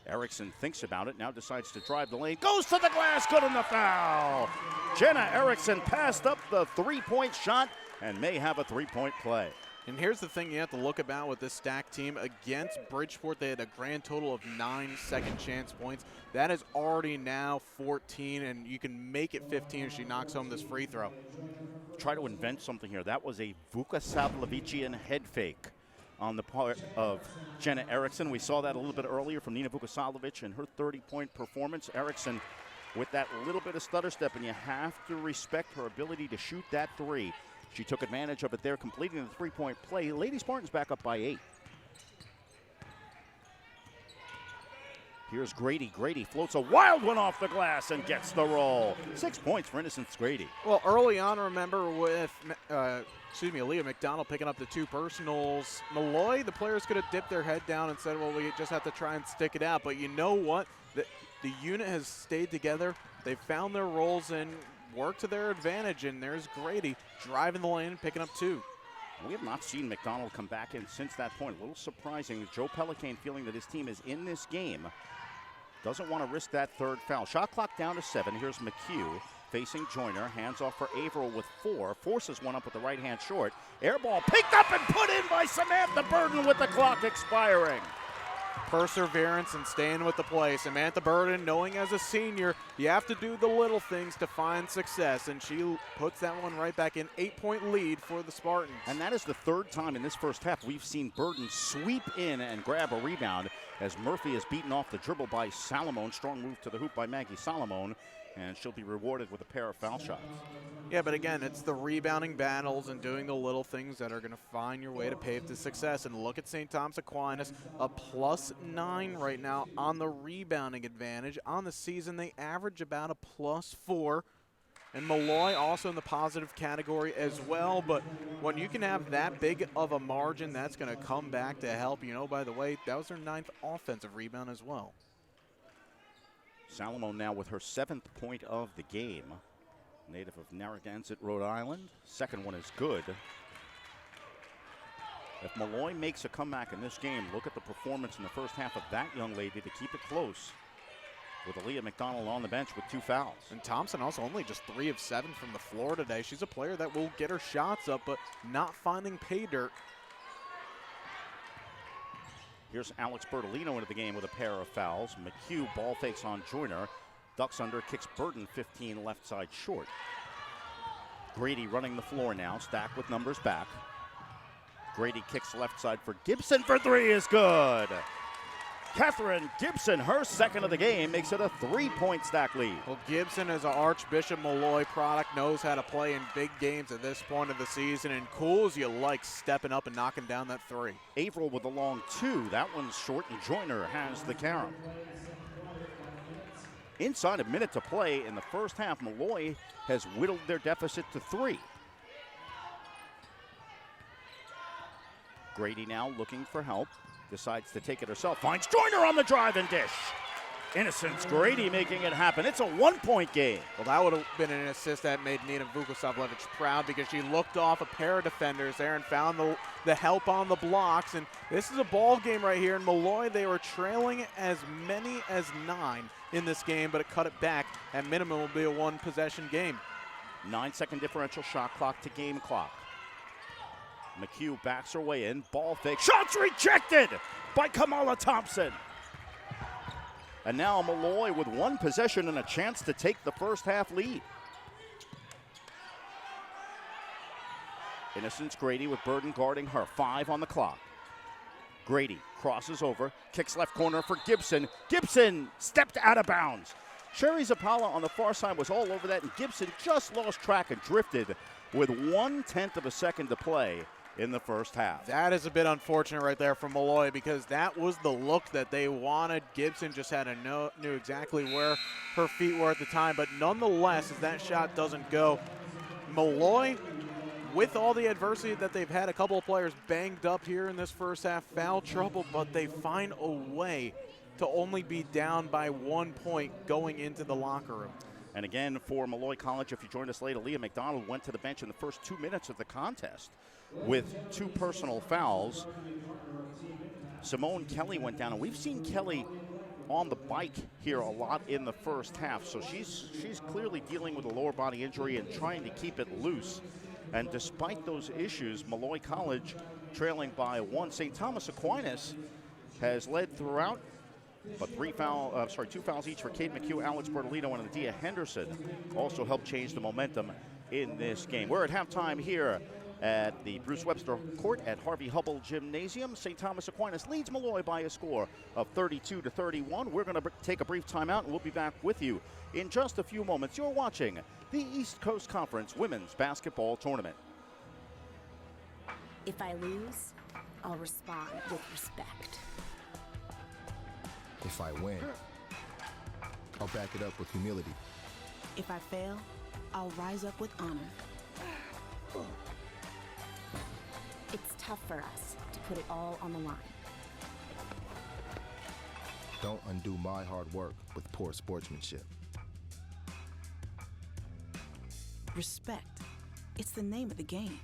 Erickson thinks about it, now decides to drive the lane. Goes to the glass, good on the foul. Jenna Erickson passed up the 3-point shot and may have a 3-point play. And here's the thing you have to look about with this stacked team. Against Bridgeport, they had a grand total of 9 second chance points. That is already now 14, and you can make it 15 if she knocks home this free throw. Try to invent something here. That was a Vukasavljevičian head fake on the part of Jenna Erickson. We saw that a little bit earlier from Nina Vukasavljević and her 30-point performance. Erickson with that little bit of stutter step, and you have to respect her ability to shoot that 3. She took advantage of it there, completing the three-point play. Lady Spartans back up by 8. Here's Grady. Grady floats a wild one off the glass and gets the roll. 6 points for Innocence Grady. Well, early on, remember with, Aaliyah McDonald picking up the 2 personals. Molloy, the players could have dipped their head down and said, well, we just have to try and stick it out. But you know what? The unit has stayed together. They found their roles and worked to their advantage. And there's Grady driving the lane, picking up 2. We have not seen McDonald come back in since that point. A little surprising. Joe Pelican feeling that his team is in this game. Doesn't want to risk that 3rd foul. Shot clock down to 7. Here's McHugh facing Joyner. Hands off for Averill with 4. Forces one up with the right hand short. Air ball picked up and put in by Samantha Burden with the clock expiring. Perseverance and staying with the play. Samantha Burden, knowing as a senior, you have to do the little things to find success, and she puts that one right back in. 8-point lead for the Spartans. And that is the 3rd time in this first half we've seen Burden sweep in and grab a rebound as Murphy is beaten off the dribble by Salomon. Strong move to the hoop by Maggie Salomon, and she'll be rewarded with a pair of foul shots. Yeah, but again, it's the rebounding battles and doing the little things that are going to find your way to pave to success. And look at St. Thomas Aquinas, a +9 right now on the rebounding advantage. On the season, they average about a +4. And Molloy also in the positive category as well. But when you can have that big of a margin, that's going to come back to help. You know, by the way, that was their 9th offensive rebound as well. Salomon now with her 7th point of the game. Native of Narragansett, Rhode Island. Second one is good. If Molloy makes a comeback in this game, look at the performance in the first half of that young lady to keep it close, with Aaliyah McDonald on the bench with 2 fouls. And Thompson also only just 3 of 7 from the floor today. She's a player that will get her shots up, but not finding pay dirt. Here's Alex Bertolino into the game with a pair of fouls. McHugh ball fakes on Joyner. Ducks under, kicks Burton 15 left side short. Grady running the floor now, Stack with numbers back. Grady kicks left side for Gibson for 3 is good. Catherine Gibson, her 2nd of the game, makes it a 3-point Stack lead. Well, Gibson is an Archbishop Molloy product, knows how to play in big games at this point of the season, and cool as you like stepping up and knocking down that 3. Averill with a long 2. That one's short, and Joyner has the carom. Inside a minute to play in the first half, Molloy has whittled their deficit to 3. Grady now looking for help. Decides to take it herself. Finds Joyner on the drive and dish. Innocence Grady making it happen. It's a 1-point game. Well, that would have been an assist that made Nina Vukosavljevic proud because she looked off a pair of defenders there and found the help on the blocks. And this is a ball game right here. In Molloy, they were trailing as many as 9 in this game, but it cut it back. At minimum, it will be a 1-possession game. 9-second differential, shot clock to game clock. McHugh backs her way in, ball fake, shots rejected by Kamala Thompson. And now Molloy with 1 possession and a chance to take the first half lead. Innocence Grady with Burden guarding her, 5 on the clock. Grady crosses over, kicks left corner for Gibson. Gibson stepped out of bounds. Sherry Zappala on the far side was all over that, and Gibson just lost track and drifted with 1/10 of a second to play in the first half. That is a bit unfortunate right there from Molloy because that was the look that they wanted. Gibson just had knew exactly where her feet were at the time, but nonetheless, as that shot doesn't go, Molloy, with all the adversity that they've had, a couple of players banged up here in this first half, foul trouble, but they find a way to only be down by 1 point going into the locker room. And again, for Molloy College, if you joined us late, Aaliyah McDonald went to the bench in the first 2 minutes of the contest with 2 personal fouls. Simone Kelly went down, and we've seen Kelly on the bike here a lot in the first half, so she's clearly dealing with a lower body injury and trying to keep it loose. And despite those issues, Molloy College trailing by 1. St. Thomas Aquinas has led throughout, but 2 fouls each for Kate McHugh, Alex Bertolino, and Adia Henderson also helped change the momentum in this game. We're at halftime here at the Bruce Webster Court at Harvey Hubble Gymnasium. St. Thomas Aquinas leads Molloy by a score of 32-31. We're going to take a brief timeout, and we'll be back with you in just a few moments. You're watching the East Coast Conference Women's Basketball Tournament. If I lose, I'll respond with respect. If I win, I'll back it up with humility. If I fail, I'll rise up with honor. It's tough for us to put it all on the line. Don't undo my hard work with poor sportsmanship. Respect. It's the name of the game.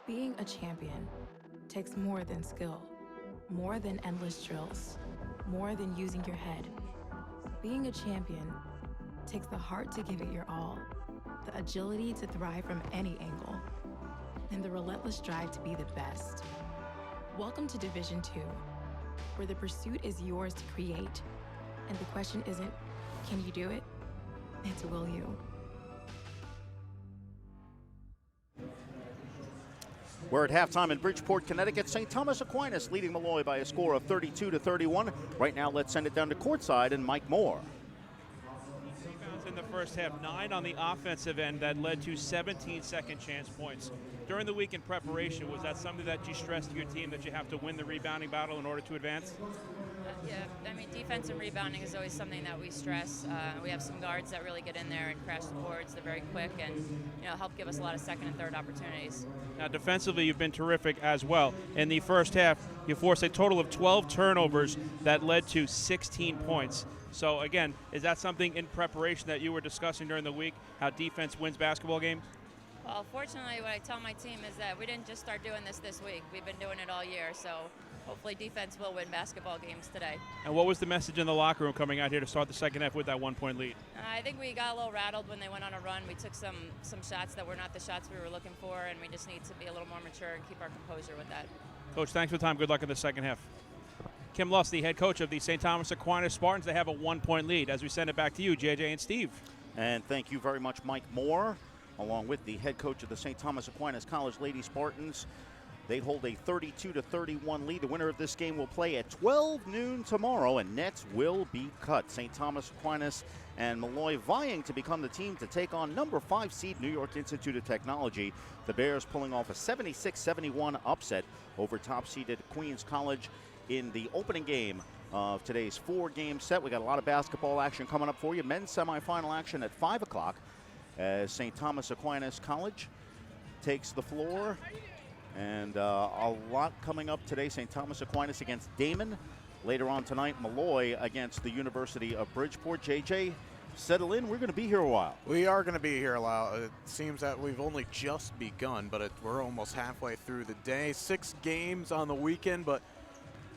Being a champion takes more than skill, more than endless drills, more than using your head. Being a champion takes the heart to give it your all, the agility to thrive from any angle, and the relentless drive to be the best. Welcome to Division 2, where the pursuit is yours to create, and the question isn't, can you do it? It's will you. We're at halftime in Bridgeport, Connecticut. St. Thomas Aquinas leading Molloy by a score of 32-31. Right now, let's send it down to courtside and Mike Moore. Rebounds in the first half, 9 on the offensive end that led to 17 second chance points. During the week in preparation, was that something that you stressed to your team, that you have to win the rebounding battle in order to advance? Yeah, I mean, defense and rebounding is always something that we stress. We have some guards that really get in there and crash the boards. They're very quick and, help give us a lot of second and third opportunities. Now, defensively, you've been terrific as well. In the first half, you forced a total of 12 turnovers that led to 16 points. So, again, is that something in preparation that you were discussing during the week, how defense wins basketball games? Well, fortunately, what I tell my team is that we didn't just start doing this week. We've been doing it all year, so hopefully defense will win basketball games today. And what was the message in the locker room coming out here to start the second half with that 1-point lead? I think we got a little rattled when they went on a run. We took some shots that were not the shots we were looking for, and we just need to be a little more mature and keep our composure with that. Coach, thanks for the time. Good luck in the second half. Kim Luss, the head coach of the St. Thomas Aquinas Spartans. They have a 1-point lead. As we send it back to you, JJ and Steve. And thank you very much, Mike Moore, along with the head coach of the St. Thomas Aquinas College Lady Spartans. They hold a 32-31 lead. The winner of this game will play at 12 noon tomorrow, and nets will be cut. St. Thomas Aquinas and Molloy vying to become the team to take on number 5 seed New York Institute of Technology. The Bears pulling off a 76-71 upset over top-seeded Queens College in the opening game of today's 4-game set. We got a lot of basketball action coming up for you. Men's semifinal action at 5 o'clock as St. Thomas Aquinas College takes the floor. And a lot coming up today. St. Thomas Aquinas against Damon. Later on tonight, Molloy against the University of Bridgeport. JJ, settle in. We're going to be here a while. We are going to be here a while. It seems that we've only just begun, but we're almost halfway through the day. 6 games on the weekend, but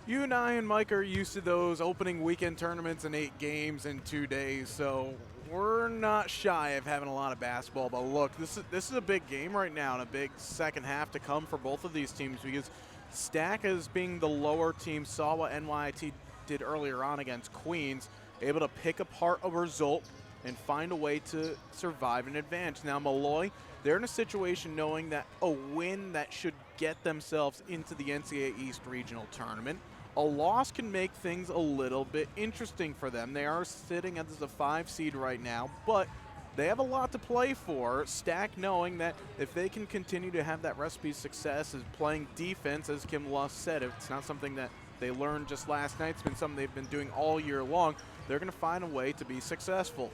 you and I and Mike are used to those opening weekend tournaments and 8 games in 2 days, so we're not shy of having a lot of basketball. But look, this is a big game right now and a big second half to come for both of these teams, because Stack, as being the lower team, saw what NYIT did earlier on against Queens, able to pick apart a result and find a way to survive and advance. Now Molloy, they're in a situation knowing that a win that should get themselves into the NCAA East Regional Tournament. A loss can make things a little bit interesting for them. They are sitting as a 5 seed right now, but they have a lot to play for. Stack knowing that if they can continue to have that recipe of success is playing defense, as Kim Luss said, it's not something that they learned just last night. It's been something they've been doing all year long. They're going to find a way to be successful.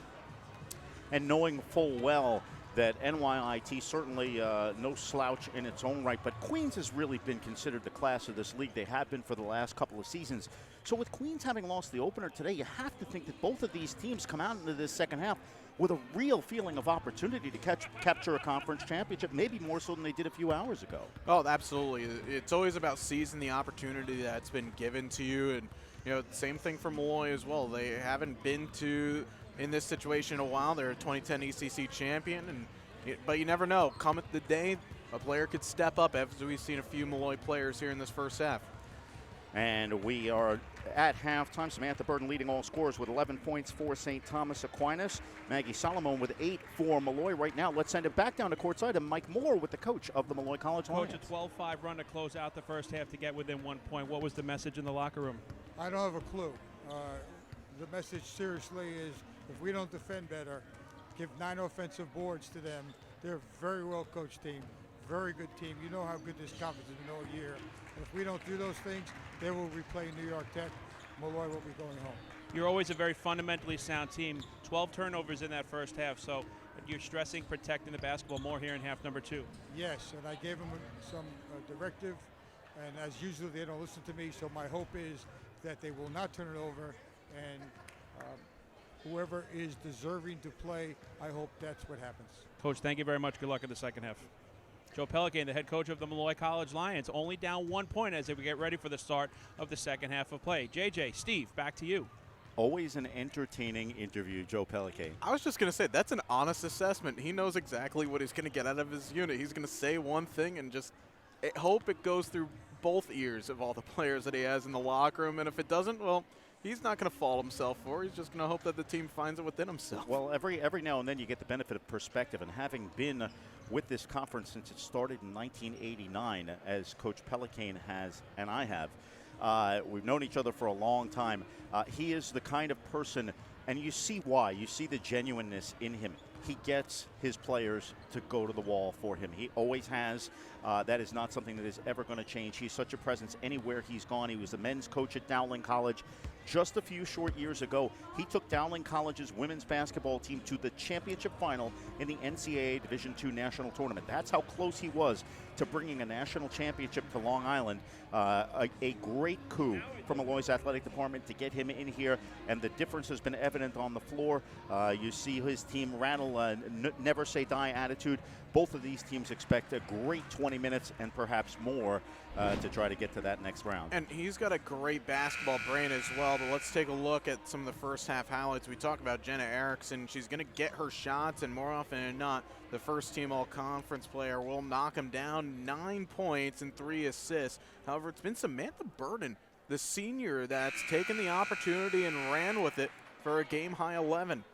And knowing full well that NYIT certainly no slouch in its own right, but Queens has really been considered the class of this league. They have been for the last couple of seasons. So with Queens having lost the opener today, you have to think that both of these teams come out into this second half with a real feeling of opportunity to capture a conference championship, maybe more so than they did a few hours ago. Oh, absolutely. It's always about seizing the opportunity that's been given to you. And, same thing for Molloy as well. They haven't been in this situation in a while. They're a 2010 ECC champion, but you never know. Come the day, a player could step up, as we've seen a few Molloy players here in this first half. And we are at halftime. Samantha Burton leading all scorers with 11 points for St. Thomas Aquinas. Maggie Solomon with 8 for Molloy. Right now, let's send it back down to courtside, and Mike Moore with the coach of the Molloy College Lions. Coach, a 12-5 run to close out the first half to get within 1 point. What was the message in the locker room? I don't have a clue. The message seriously is, if we don't defend better, give 9 offensive boards to them. They're a very well coached team, very good team. You know how good this conference has been all year. And if we don't do those things, they will replay New York Tech. Molloy will be going home. You're always a very fundamentally sound team. 12 turnovers in that first half, so you're stressing protecting the basketball more here in half number 2. Yes, and I gave them some directive, and as usual, they don't listen to me, so my hope is that they will not turn it over, and whoever is deserving to play, I hope that's what happens. Coach, thank you very much. Good luck in the second half. Joe Pelican, the head coach of the Molloy College Lions, only down 1 point as we get ready for the start of the second half of play. JJ, Steve, back to you. Always an entertaining interview, Joe Pelican. I was just going to say, that's an honest assessment. He knows exactly what he's going to get out of his unit. He's going to say one thing and just hope it goes through both ears of all the players that he has in the locker room. And if it doesn't, well, he's not going to fault himself for it. He's just going to hope that the team finds it within himself. Well, every now and then you get the benefit of perspective. And having been with this conference since it started in 1989, as Coach Pelican has and I have, we've known each other for a long time. He is the kind of person, and you see why. You see the genuineness in him. He gets his players to go to the wall for him. He always has. That is not something that is ever going to change. He's such a presence anywhere he's gone. He was the men's coach at Dowling College. Just a few short years ago, he took Dowling College's women's basketball team to the championship final in the NCAA Division II National Tournament. That's how close he was to bringing a national championship to Long Island. A great coup from Molloy's athletic department to get him in here, and the difference has been evident on the floor. You see his team rattle, never say die attitude. Both of these teams expect a great 20 minutes and perhaps more to try to get to that next round. And he's got a great basketball brain as well, but let's take a look at some of the first half highlights. We talked about Jenna Erickson. She's going to get her shots, and more often than not, the first team all-conference player will knock him down. 9 points and 3 assists. However, it's been Samantha Burden, the senior, that's taken the opportunity and ran with it for a game-high 11.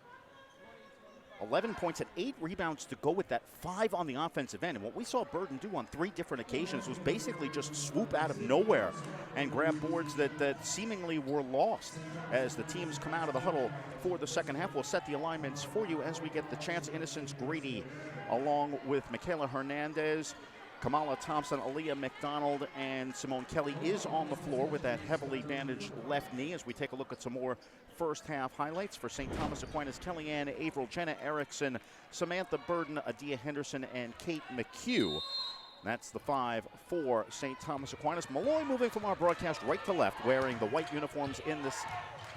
11 points and 8 rebounds to go with that, 5 on the offensive end. And what we saw Burden do on 3 different occasions was basically just swoop out of nowhere and grab boards that seemingly were lost. As the teams come out of the huddle for the second half, we'll set the alignments for you as we get the chance. Innocence Grady along with Michaela Hernandez, Kamala Thompson, Aaliyah McDonald, and Simone Kelly is on the floor with that heavily bandaged left knee as we take a look at some more first half highlights for St. Thomas Aquinas. Kellyanne Averill, Jenna Erickson, Samantha Burden, Adia Henderson, and Kate McHugh. That's the 5 for St. Thomas Aquinas. Molloy moving from our broadcast right to left, wearing the white uniforms in this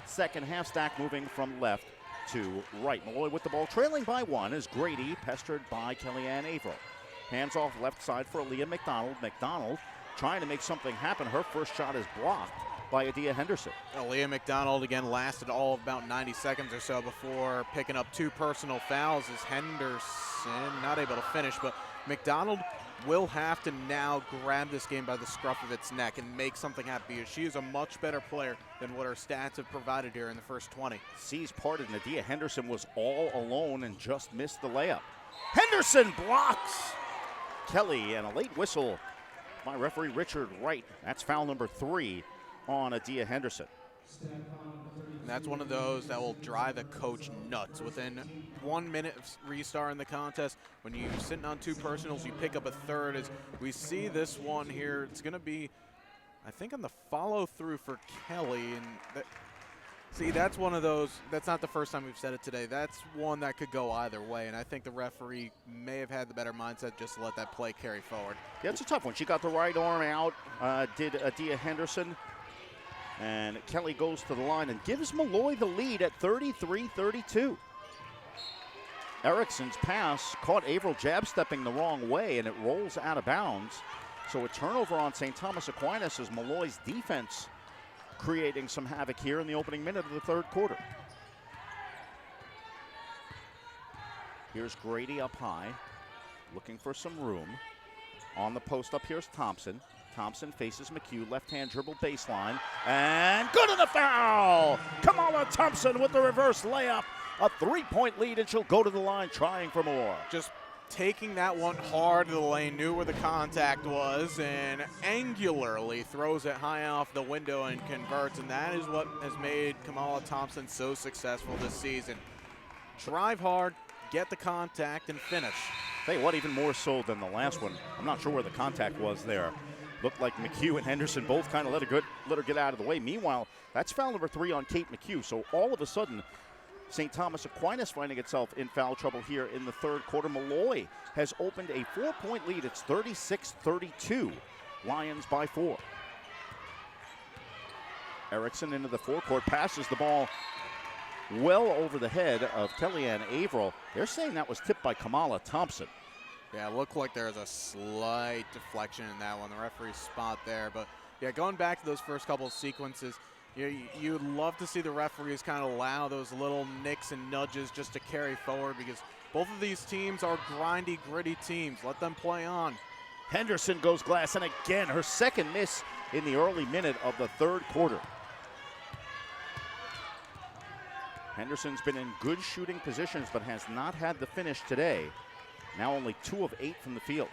second half stack, moving from left to right. Molloy with the ball, trailing by 1 as Grady pestered by Kellyanne Averill. Hands off left side for Aaliyah McDonald. McDonald trying to make something happen. Her first shot is blocked by Adia Henderson. Aaliyah McDonald again lasted all of about 90 seconds or so before picking up 2 personal fouls as Henderson not able to finish, but McDonald will have to now grab this game by the scruff of its neck and make something happen because she is a much better player than what her stats have provided here in the first 20. Seas parted and Adia Henderson was all alone and just missed the layup. Henderson blocks Kelly, and a late whistle by referee Richard Wright. That's foul number 3 on Adia Henderson. And that's one of those that will drive a coach nuts. Within 1 minute of restarting the contest, when you're sitting on 2 personals, you pick up a third. As we see this one here, it's going to be, I think, on the follow through for Kelly. And see, that's one of those, that's not the first time we've said it today. That's one that could go either way, and I think the referee may have had the better mindset just to let that play carry forward. Yeah, it's a tough one. She got the right arm out, did Adia Henderson, and Kelly goes to the line and gives Molloy the lead at 33-32. Erickson's pass caught Averill jab-stepping the wrong way, and it rolls out of bounds. So a turnover on St. Thomas Aquinas as Molloy's defense creating some havoc here in the opening minute of the third quarter. Here's Grady up high, looking for some room. On the post up, here's Thompson. Thompson faces McHugh, left-hand dribble baseline, and good to the foul! Kamala Thompson with the reverse layup. A 3-point lead, and she'll go to the line trying for more. Just taking that one hard to the lane, knew where the contact was, and angularly throws it high off the window and converts, and that is what has made Kamala Thompson so successful this season. Drive hard, get the contact, and finish. Tell you what, even more so than the last one. I'm not sure where the contact was there. Looked like McHugh and Henderson both kind of let her get out of the way. Meanwhile, that's foul number 3 on Kate McHugh, so all of a sudden, St. Thomas Aquinas finding itself in foul trouble here in the third quarter. Molloy has opened a 4-point lead. It's 36-32. Lions by 4. Erickson into the forecourt, passes the ball well over the head of Kellyanne Averill. They're saying that was tipped by Kamala Thompson. Yeah, it looked like there's a slight deflection in that one, the referee's spot there. But yeah, going back to those first couple of sequences, you'd love to see the referees kind of allow those little nicks and nudges just to carry forward, because both of these teams are grindy, gritty teams. Let them play on. Henderson goes glass, and again, her second miss in the early minute of the third quarter. Henderson's been in good shooting positions, but has not had the finish today. Now only 2 of 8 from the field.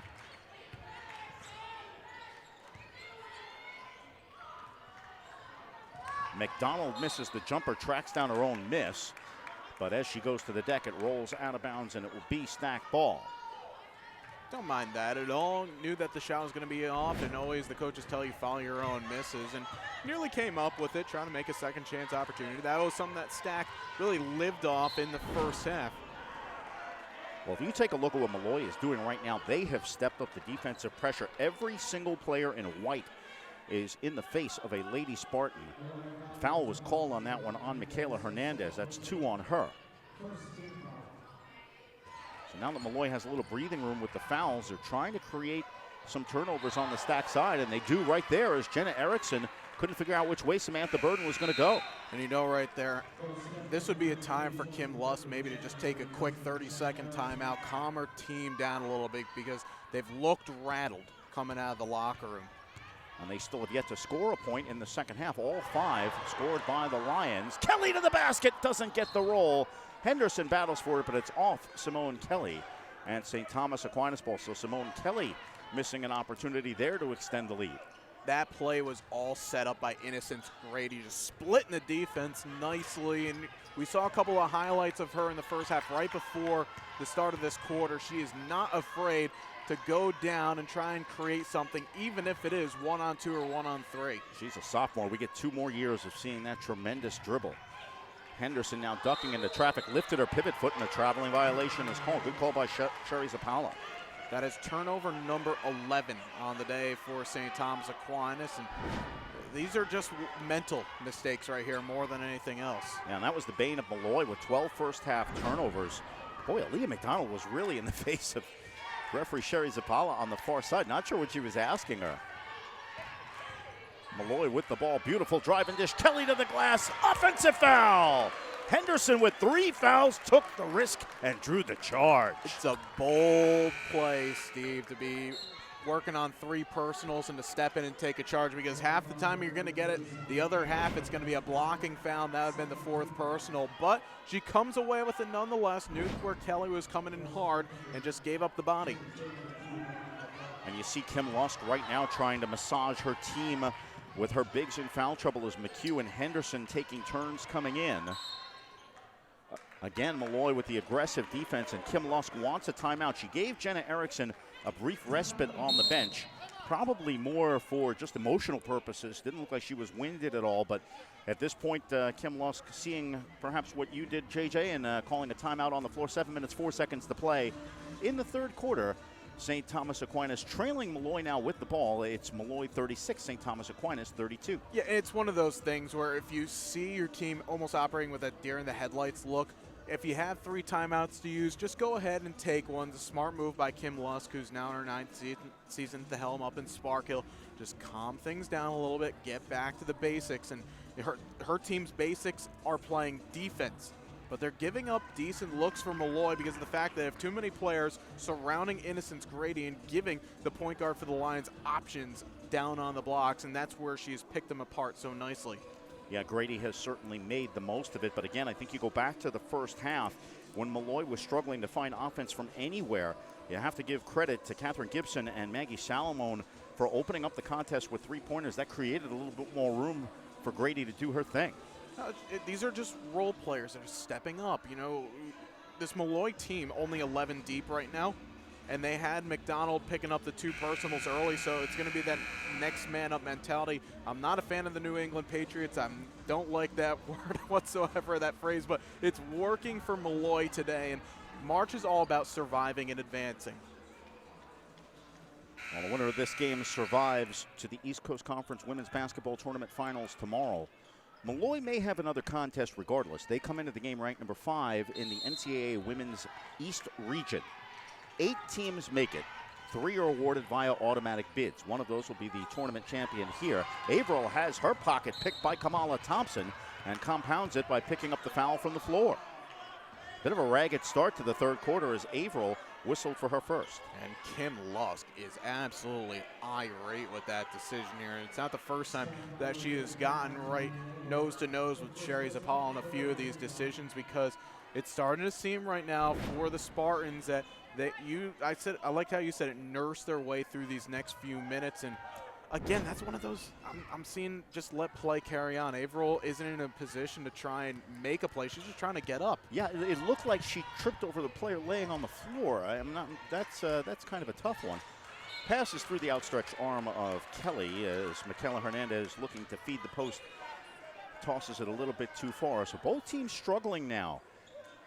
McDonald misses the jumper, tracks down her own miss, but as she goes to the deck, it rolls out of bounds, and it will be stack ball. Don't mind that at all. Knew that the shot was going to be off, and always the coaches tell you follow your own misses, and nearly came up with it, trying to make a second chance opportunity. That was something that Stack really lived off in the first half. Well, if you take a look at what Molloy is doing right now, they have stepped up the defensive pressure. Every single player in white is in the face of a Lady Spartan. Foul was called on that one on Michaela Hernandez. That's 2 on her. So now that Molloy has a little breathing room with the fouls, they're trying to create some turnovers on the Stack side, and they do right there as Jenna Erickson couldn't figure out which way Samantha Burden was going to go. And you know right there, this would be a time for Kim Lusk maybe to just take a quick 30-second timeout, calm her team down a little bit, because they've looked rattled coming out of the locker room. And they still have yet to score a point in the second half. All 5 scored by the Lions. Kelly to the basket, doesn't get the roll. Henderson battles for it, but it's off Simone Kelly and St. Thomas Aquinas ball. So Simone Kelly missing an opportunity there to extend the lead. That play was all set up by Innocence Grady, just splitting the defense nicely. And we saw a couple of highlights of her in the first half right before the start of this quarter. She is not afraid to go down and try and create something, even if it is 1-on-2 or 1-on-3. She's a sophomore. We get 2 more years of seeing that tremendous dribble. Henderson now ducking into traffic, lifted her pivot foot, and a traveling violation is called. Good call by Sherry Zapala. That is turnover number 11 on the day for St. Thomas Aquinas, and these are just mental mistakes right here more than anything else. Yeah, and that was the bane of Molloy with 12 first half turnovers. Boy, Aaliyah McDonald was really in the face of referee Sherry Zapala on the far side. Not sure what she was asking her. Molloy with the ball, beautiful drive and dish. Kelly to the glass, offensive foul. Henderson with 3 fouls, took the risk and drew the charge. It's a bold play, Steve, to be working on 3 personals and to step in and take a charge, because half the time you're going to get it, the other half it's going to be a blocking foul, and that would have been the 4th personal. But she comes away with it nonetheless, knew where Kelly was coming in hard and just gave up the body. And you see Kim Lusk right now trying to massage her team with her bigs in foul trouble as McHugh and Henderson taking turns coming in. Again, Molloy with the aggressive defense, and Kim Lusk wants a timeout. She gave Jenna Erickson a brief respite on the bench, probably more for just emotional purposes. Didn't look like she was winded at all, but at this point, Kim Lusk seeing perhaps what you did, JJ, and calling a timeout on the floor. 7 minutes, 4 seconds to play in the third quarter. St. Thomas Aquinas trailing Molloy now with the ball. It's Molloy 36, St. Thomas Aquinas 32. Yeah, it's one of those things where if you see your team almost operating with a deer in the headlights look, if you have 3 timeouts to use, just go ahead and take one. It's a smart move by Kim Lusk, who's now in her 9th season at the helm up in Sparkill. Just calm things down a little bit, get back to the basics. And her team's basics are playing defense, but they're giving up decent looks for Molloy because of the fact that they have too many players surrounding Innocence Grady and giving the point guard for the Lions options down on the blocks, and that's where she's picked them apart so nicely. Yeah, Grady has certainly made the most of it, but again, I think you go back to the first half when Molloy was struggling to find offense from anywhere. You have to give credit to Catherine Gibson and Maggie Salomon for opening up the contest with 3-pointers. That created a little bit more room for Grady to do her thing. These are just role players that are stepping up. You know, this Molloy team only 11 deep right now, and they had McDonald picking up the 2 personals early, so it's going to be that next man up mentality. I'm not a fan of the New England Patriots. I don't like that word whatsoever, that phrase, but it's working for Molloy today, and March is all about surviving and advancing. Well, the winner of this game survives to the East Coast Conference Women's Basketball Tournament Finals tomorrow. Molloy may have another contest regardless. They come into the game ranked number 5 in the NCAA Women's East Region. 8 teams make it. 3 are awarded via automatic bids. One of those will be the tournament champion here. Averill has her pocket picked by Kamala Thompson and compounds it by picking up the foul from the floor. Bit of a ragged start to the third quarter as Averill whistled for her first. And Kim Lusk is absolutely irate with that decision here. And it's not the first time that she has gotten right nose to nose with Sherry Zapal on a few of these decisions, because it's starting to seem right now for the Spartans that I liked how you said it, nurse their way through these next few minutes. And again, that's one of those I'm seeing just let play carry on. Averill isn't in a position to try and make a play. She's just trying to get up. Yeah, it looked like she tripped over the player laying on the floor. That's kind of a tough one. Passes through the outstretched arm of Kelly as Michaela Hernandez looking to feed the post. Tosses it a little bit too far. So both teams struggling now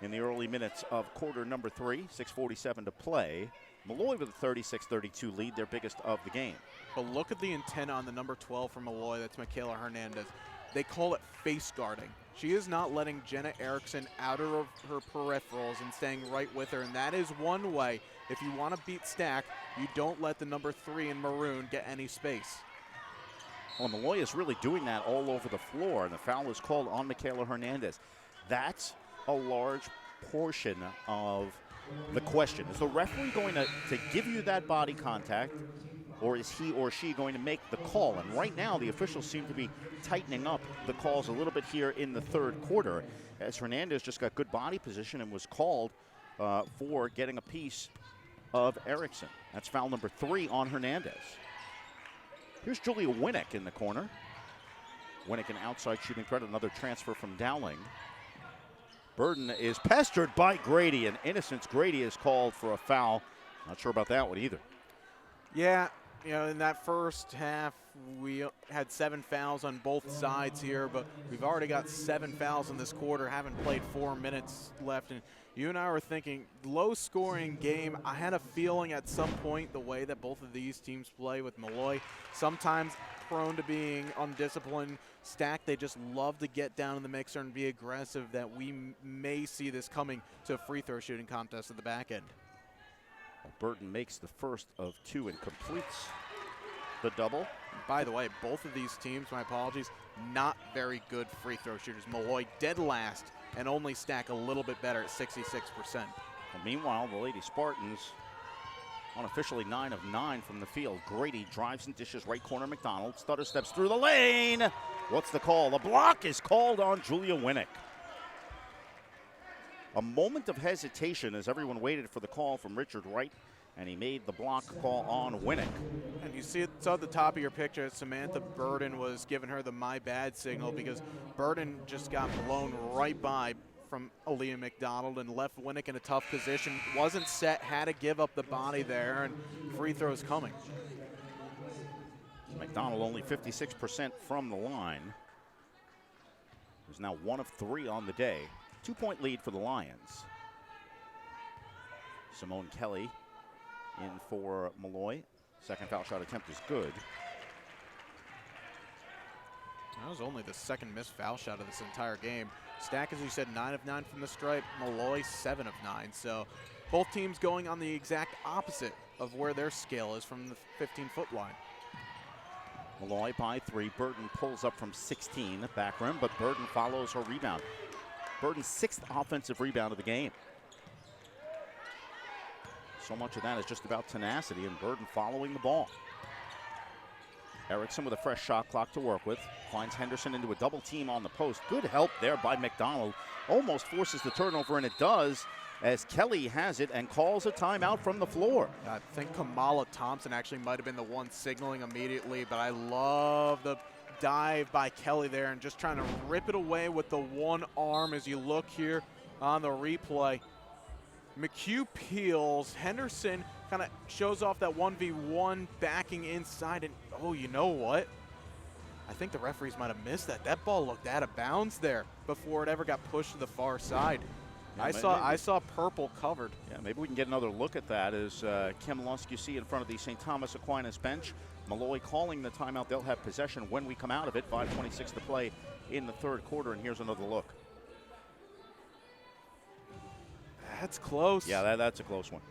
in the early minutes of quarter number 3, 6:47 to play. Molloy with a 36-32 lead, their biggest of the game. But look at the intent on the number 12 from Molloy. That's Michaela Hernandez. They call it face guarding. She is not letting Jenna Erickson out of her peripherals and staying right with her. And that is one way, if you want to beat Stack, you don't let the number 3 in maroon get any space. Well, Molloy is really doing that all over the floor, and the foul is called on Michaela Hernandez. That's a large portion of the question. Is the referee going to give you that body contact, or is he or she going to make the call? And right now, the officials seem to be tightening up the calls a little bit here in the third quarter, as Hernandez just got good body position and was called for getting a piece of Erickson. That's foul number 3 on Hernandez. Here's Julia Winnick in the corner. Winnick an outside shooting threat, another transfer from Dowling. Burden is pestered by Grady, and Innocence. Grady is called for a foul. Not sure about that one either. Yeah, in that first half, we had 7 fouls on both sides here, but we've already got 7 fouls in this quarter, haven't played 4 minutes left. And you and I were thinking, low-scoring game. I had a feeling at some point the way that both of these teams play with Molloy, sometimes prone to being undisciplined. Stack, they just love to get down in the mixer and be aggressive, that we may see this coming to a free throw shooting contest at the back end. Burton makes the first of 2 and completes the double. By the way, both of these teams, my apologies, not very good free throw shooters. Molloy dead last, and only Stack a little bit better at 66%. Well, meanwhile, the Lady Spartans unofficially 9 of 9 from the field. Grady drives and dishes right corner McDonald. Stutter steps through the lane. What's the call? The block is called on Julia Winnick. A moment of hesitation as everyone waited for the call from Richard Wright, and he made the block call on Winnick. And you see it's at the top of your picture. Samantha Burden was giving her the my bad signal, because Burden just got blown right by from Aaliyah McDonald and left Winnick in a tough position. Wasn't set, had to give up the body there, and free throws coming. McDonald only 56% from the line. He's now 1 of 3 on the day. 2-point lead for the Lions. Simone Kelly in for Molloy. Second foul shot attempt is good. That was only the second missed foul shot of this entire game. Stack, as you said, 9 of 9 from the stripe. Molloy, 7 of 9. So both teams going on the exact opposite of where their scale is from the 15-foot line. Molloy by 3. Burton pulls up from 16, back rim, but Burton follows her rebound. Burton's 6th offensive rebound of the game. So much of that is just about tenacity, and Burton following the ball. Erickson with a fresh shot clock to work with. Finds Henderson into a double team on the post. Good help there by McDonald. Almost forces the turnover, and it does, as Kelly has it and calls a timeout from the floor. I think Kamala Thompson actually might have been the one signaling immediately, but I love the dive by Kelly there and just trying to rip it away with the one arm as you look here on the replay. McHugh peels. Henderson kind of shows off that 1v1 backing inside, and oh, you know what? I think the referees might have missed that. That ball looked out of bounds there before it ever got pushed to the far side. Yeah, I saw purple covered. Yeah, maybe we can get another look at that as Kim Lusk, you see in front of the St. Thomas Aquinas bench. Molloy calling the timeout. They'll have possession when we come out of it. 5:26 to play in the third quarter, and here's another look. That's close. Yeah, that's a close one.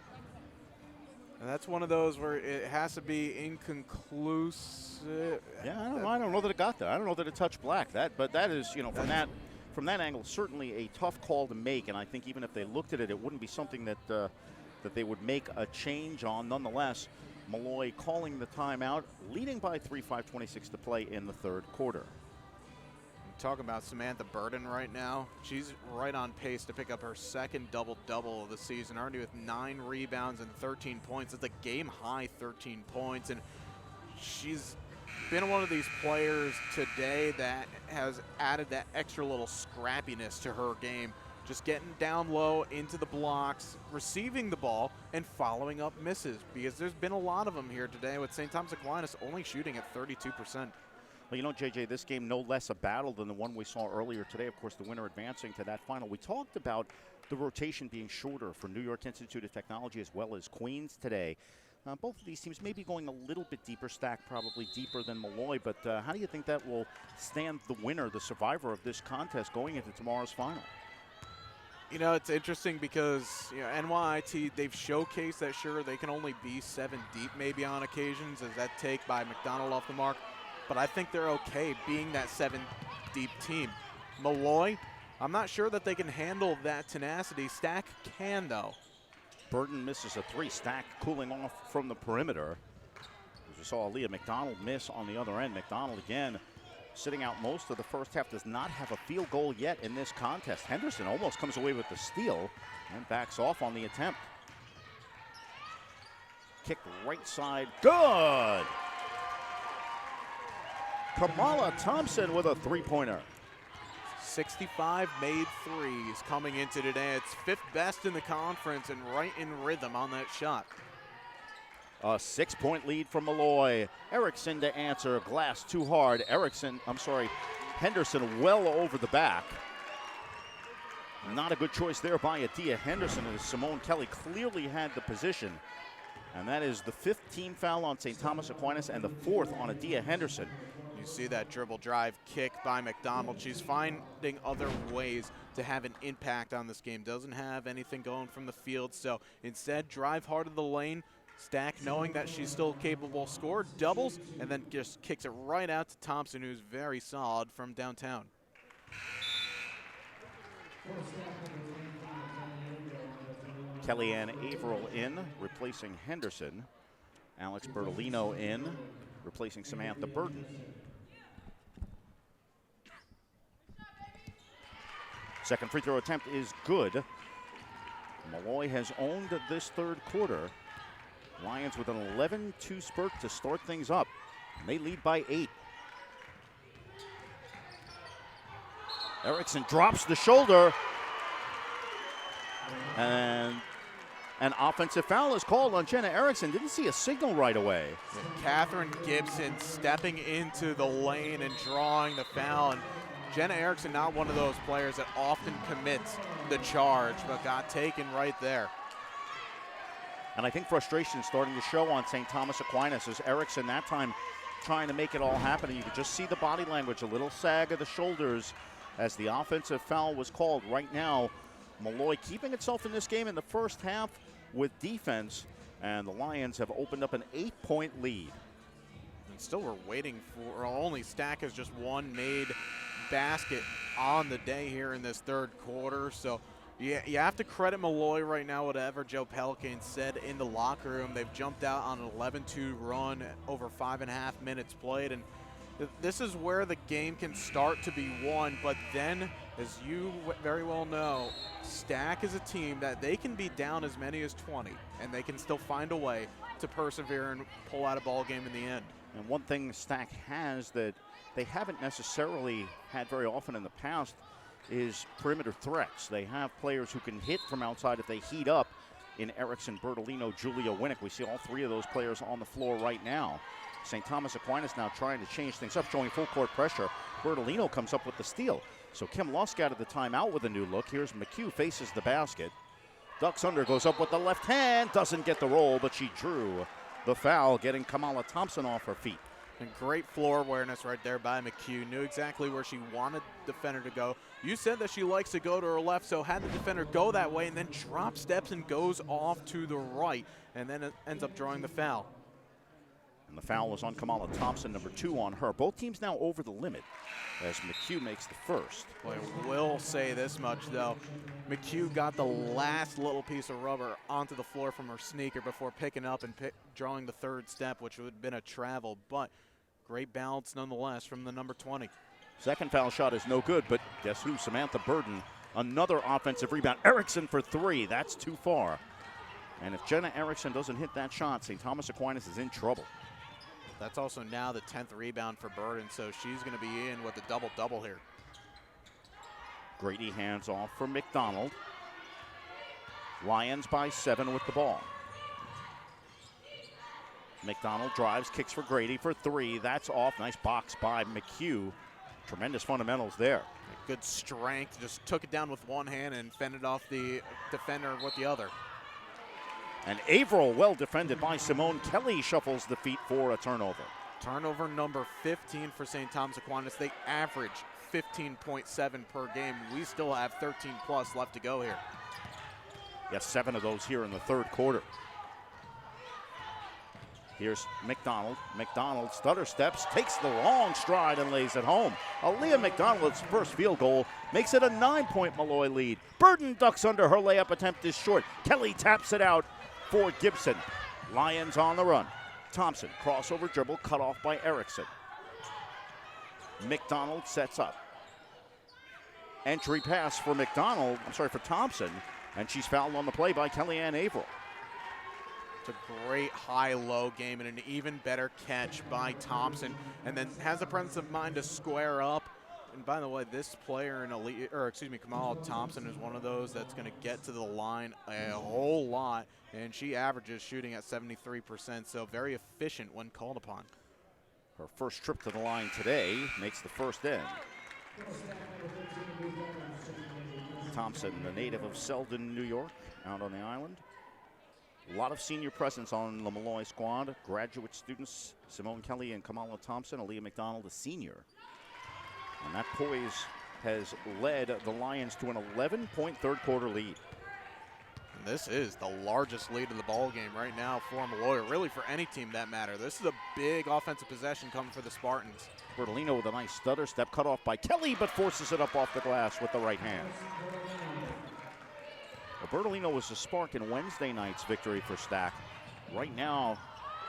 And that's one of those where it has to be inconclusive. Yeah, I don't know that it got there. I don't know that it touched black. But that is, from that angle, certainly a tough call to make. And I think even if they looked at it, it wouldn't be something that that they would make a change on. Nonetheless, Molloy calling the timeout, leading by 3, 5:26 to play in the third quarter. Talking about Samantha Burden right now. She's right on pace to pick up her second double-double of the season, already with 9 rebounds and 13 points. It's a game-high 13 points, and she's been one of these players today that has added that extra little scrappiness to her game, just getting down low into the blocks, receiving the ball, and following up misses, because there's been a lot of them here today, with St. Thomas Aquinas only shooting at 32%. Well, JJ, this game no less a battle than the one we saw earlier today. Of course, the winner advancing to that final. We talked about the rotation being shorter for New York Institute of Technology as well as Queens today. Both of these teams may be going a little bit deeper, Stack probably deeper than Molloy, but how do you think that will stand the winner, the survivor of this contest going into tomorrow's final? It's interesting because NYIT, they've showcased that sure they can only be 7 deep maybe on occasions, as that take by McDonald off the mark. But I think they're okay being that 7-deep team. Molloy, I'm not sure that they can handle that tenacity. Stack can, though. Burden misses a 3. Stack cooling off from the perimeter. As we saw Aaliyah McDonald miss on the other end. McDonald again sitting out most of the first half, does not have a field goal yet in this contest. Henderson almost comes away with the steal and backs off on the attempt. Kick right side, good! Kamala Thompson with a 3-pointer. 65 made threes coming into today. It's 5th best in the conference and right in rhythm on that shot. A 6-point lead from Molloy. Erickson to answer. Glass too hard. Henderson well over the back. Not a good choice there by Adia Henderson, as Simone Kelly clearly had the position. And that is the 5th team foul on St. Thomas Aquinas and the 4th on Adia Henderson. You see that dribble drive kick by McDonald. She's finding other ways to have an impact on this game. Doesn't have anything going from the field, so instead drive hard of the lane. Stack, knowing that she's still capable, score doubles, and then just kicks it right out to Thompson, who's very solid from downtown. Kellyanne Averill in, replacing Henderson. Alex Bertolino in, replacing Samantha Burden. Second free throw attempt is good. Molloy has owned this third quarter. Lions with an 11-2 spurt to start things up. And they lead by 8. Erickson drops the shoulder. And an offensive foul is called on Jenna Erickson. Didn't see a signal right away. Catherine Gibson stepping into the lane and drawing the foul. And Jenna Erickson, not one of those players that often commits the charge, but got taken right there. And I think frustration is starting to show on St. Thomas Aquinas, as Erickson that time trying to make it all happen. And you could just see the body language, a little sag of the shoulders as the offensive foul was called. Right now, Molloy keeping itself in this game in the first half with defense, and the Lions have opened up an 8-point lead. And still we're waiting for, only Stack has just one made basket on the day here in this third quarter. So you have to credit Molloy right now, whatever Joe Pelican said in the locker room. They've jumped out on an 11-2 run over 5.5 minutes played, and this is where the game can start to be won. But then, as you very well know, Stack is a team that they can be down as many as 20, and they can still find a way to persevere and pull out a ball game in the end. And one thing Stack has that they haven't necessarily had very often in the past is perimeter threats. They have players who can hit from outside if they heat up in Erickson, Bertolino, Julia Winnick. We see all 3 of those players on the floor right now. St. Thomas Aquinas now trying to change things up, showing full court pressure. Bertolino comes up with the steal. So Kim Lusk out of the timeout with a new look. Here's McHugh, faces the basket. Ducks under, goes up with the left hand. Doesn't get the roll, but she drew the foul, getting Kamala Thompson off her feet. And great floor awareness right there by McHugh. Knew exactly where she wanted the defender to go. You said that she likes to go to her left, so had the defender go that way and then drop steps and goes off to the right, and then it ends up drawing the foul. And the foul was on Kamala Thompson, number 2 on her. Both teams now over the limit as McHugh makes the first. Boy, I will say this much, though. McHugh got the last little piece of rubber onto the floor from her sneaker before picking up and drawing the third step, which would have been a travel, but great balance nonetheless from the number 20. Second foul shot is no good, but guess who? Samantha Burden, another offensive rebound. Erickson for 3. That's too far. And if Jenna Erickson doesn't hit that shot, St. Thomas Aquinas is in trouble. That's also now the 10th rebound for Burden, so she's going to be in with a double-double here. Grady hands off for McDonald. Lions by 7 with the ball. McDonald drives, kicks for Grady for 3. That's off. Nice box by McHugh. Tremendous fundamentals there. Good strength. Just took it down with one hand and fended off the defender with the other. And Averill, well defended by Simone Kelly, shuffles the feet for a turnover. Turnover number 15 for St. Thomas Aquinas. They average 15.7 per game. We still have 13 plus left to go here. Yes, 7 of those here in the third quarter. Here's McDonald. McDonald stutter steps, takes the long stride and lays it home. Aaliyah McDonald's first field goal makes it a 9-point Molloy lead. Burden ducks under, her layup attempt is short. Kelly taps it out for Gibson. Lions on the run. Thompson, crossover dribble, cut off by Erickson. McDonald sets up. Entry pass for for Thompson, and she's fouled on the play by Kellyanne Averill. It's a great high-low game and an even better catch by Thompson, and then has the presence of mind to square up. And by the way, this player Kamala Thompson is one of those that's going to get to the line a whole lot, and she averages shooting at 73%, so very efficient when called upon. Her first trip to the line today makes the first end. Thompson, the native of Selden, New York, out on the island. A lot of senior presence on the Molloy squad. Graduate students, Simone Kelly and Kamala Thompson. Aaliyah McDonald, a senior. And that poise has led the Lions to an 11-point third quarter lead. And this is the largest lead of the ball game right now for Molloy, or really for any team that matter. This is a big offensive possession coming for the Spartans. Bertolino with a nice stutter step, cut off by Kelly, but forces it up off the glass with the right hand. Well, Bertolino was the spark in Wednesday night's victory for Stack. Right now,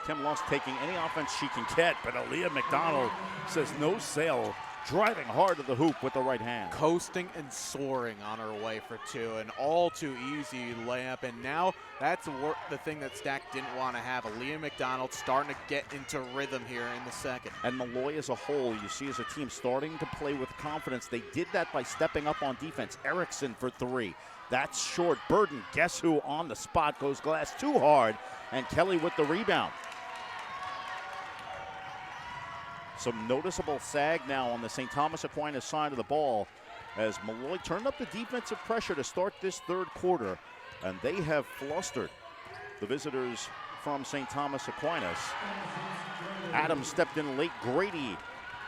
Kim Lusk taking any offense she can get, but Aaliyah McDonald says no sale, driving hard to the hoop with the right hand. Coasting and soaring on her way for 2, an all too easy layup, and now that's the thing that Stack didn't want to have. Aaliyah McDonald starting to get into rhythm here in the second. And Molloy as a whole, you see as a team starting to play with confidence. They did that by stepping up on defense. Erickson for 3. That's short. Burden, guess who on the spot, goes glass too hard, and Kelly with the rebound. Some noticeable sag now on the St. Thomas Aquinas side of the ball as Molloy turned up the defensive pressure to start this third quarter, and they have flustered the visitors from St. Thomas Aquinas. Adams stepped in late. Grady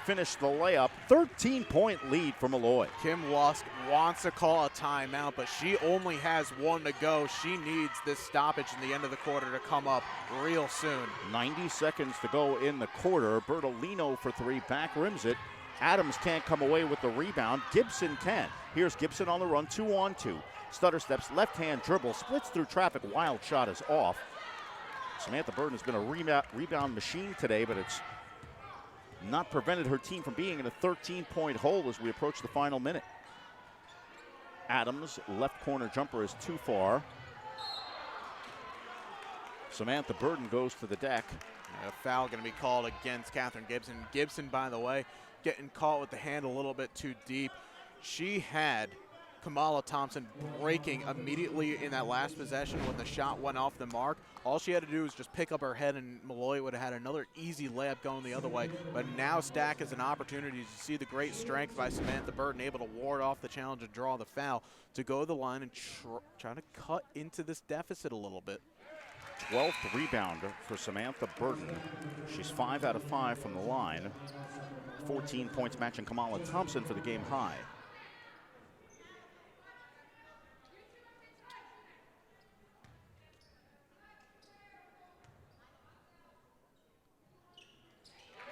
finished the layup. 13-point lead for Molloy. Kim Lusk wants to call a timeout, but she only has 1 to go. She needs this stoppage in the end of the quarter to come up real soon. 90 seconds to go in the quarter. Bertolino for 3, back rims it. Adams can't come away with the rebound. Gibson can. Here's Gibson on the run, 2-on-2. Stutter steps, left hand dribble, splits through traffic. Wild shot is off. Samantha Burden has been a rebound machine today, but it's not prevented her team from being in a 13-point hole as we approach the final minute. Adams' left corner jumper is too far. Samantha Burden goes to the deck. A foul going to be called against Catherine Gibson. Gibson, by the way, getting caught with the hand a little bit too deep. She had Kamala Thompson breaking immediately in that last possession when the shot went off the mark. All she had to do was just pick up her head, and Molloy would have had another easy layup going the other way. But now Stack has an opportunity to see the great strength by Samantha Burden, able to ward off the challenge and draw the foul to go to the line and try to cut into this deficit a little bit. 12th rebounder for Samantha Burton. She's 5 out of 5 from the line. 14 points, matching Kamala Thompson for the game high.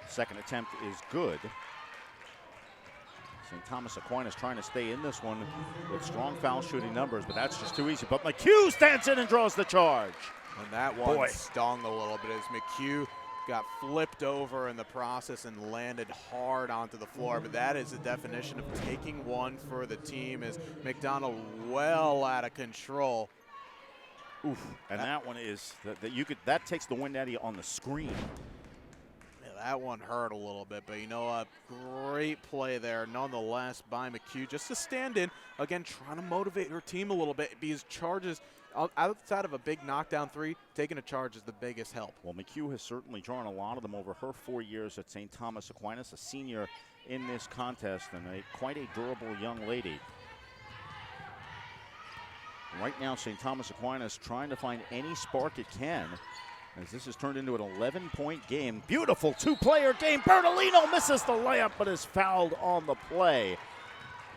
Second attempt is good. St. Thomas Aquinas trying to stay in this one with strong foul shooting numbers, but that's just too easy. But McHugh stands in and draws the charge. And that one stung a little bit as McHugh got flipped over in the process and landed hard onto the floor. But that is the definition of taking one for the team, as McDonald well out of control. Oof. And that one is that takes the wind out of you on the screen. That one hurt a little bit, but you know what? Great play there nonetheless by McHugh, just to stand in, again, trying to motivate her team a little bit, because charges, outside of a big knockdown three, taking a charge is the biggest help. Well, McHugh has certainly drawn a lot of them over her 4 years at St. Thomas Aquinas, a senior in this contest, and quite a durable young lady. Right now, St. Thomas Aquinas trying to find any spark it can, as this has turned into an 11-point game. Beautiful two-player game. Bertolino misses the layup, but is fouled on the play.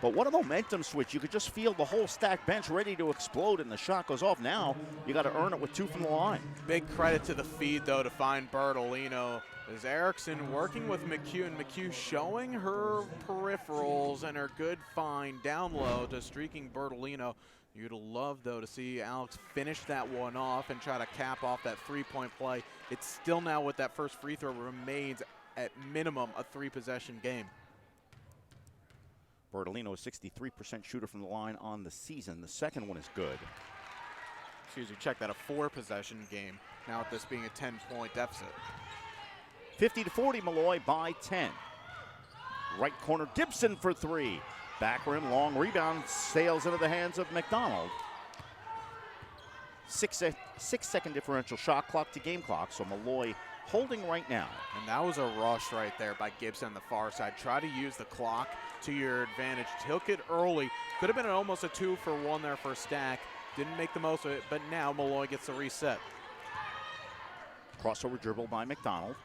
But what a momentum switch. You could just feel the whole stacked bench ready to explode, and the shot goes off. Now you got to earn it with 2 from the line. Big credit to the feed, though, to find Bertolino. As Erickson working with McHugh, and McHugh showing her peripherals and her good find down low to streaking Bertolino. You'd love, though, to see Alex finish that one off and try to cap off that three-point play. It's still now, with that first free throw, remains at minimum a 3-possession game. Bertolino, a 63% shooter from the line on the season. The second one is good. Excuse me, check that, a 4-possession game. Now with this being a 10-point deficit. 50-40, Molloy by 10. Right corner, Gibson for 3. Back rim, long rebound, sails into the hands of McDonald. 6-second differential shot clock to game clock, so Molloy holding right now. And that was a rush right there by Gibson on the far side. Try to use the clock to your advantage. Took it early. Could have been almost a 2-for-1 there for Stack. Didn't make the most of it, but now Molloy gets the reset. Crossover dribble by McDonald.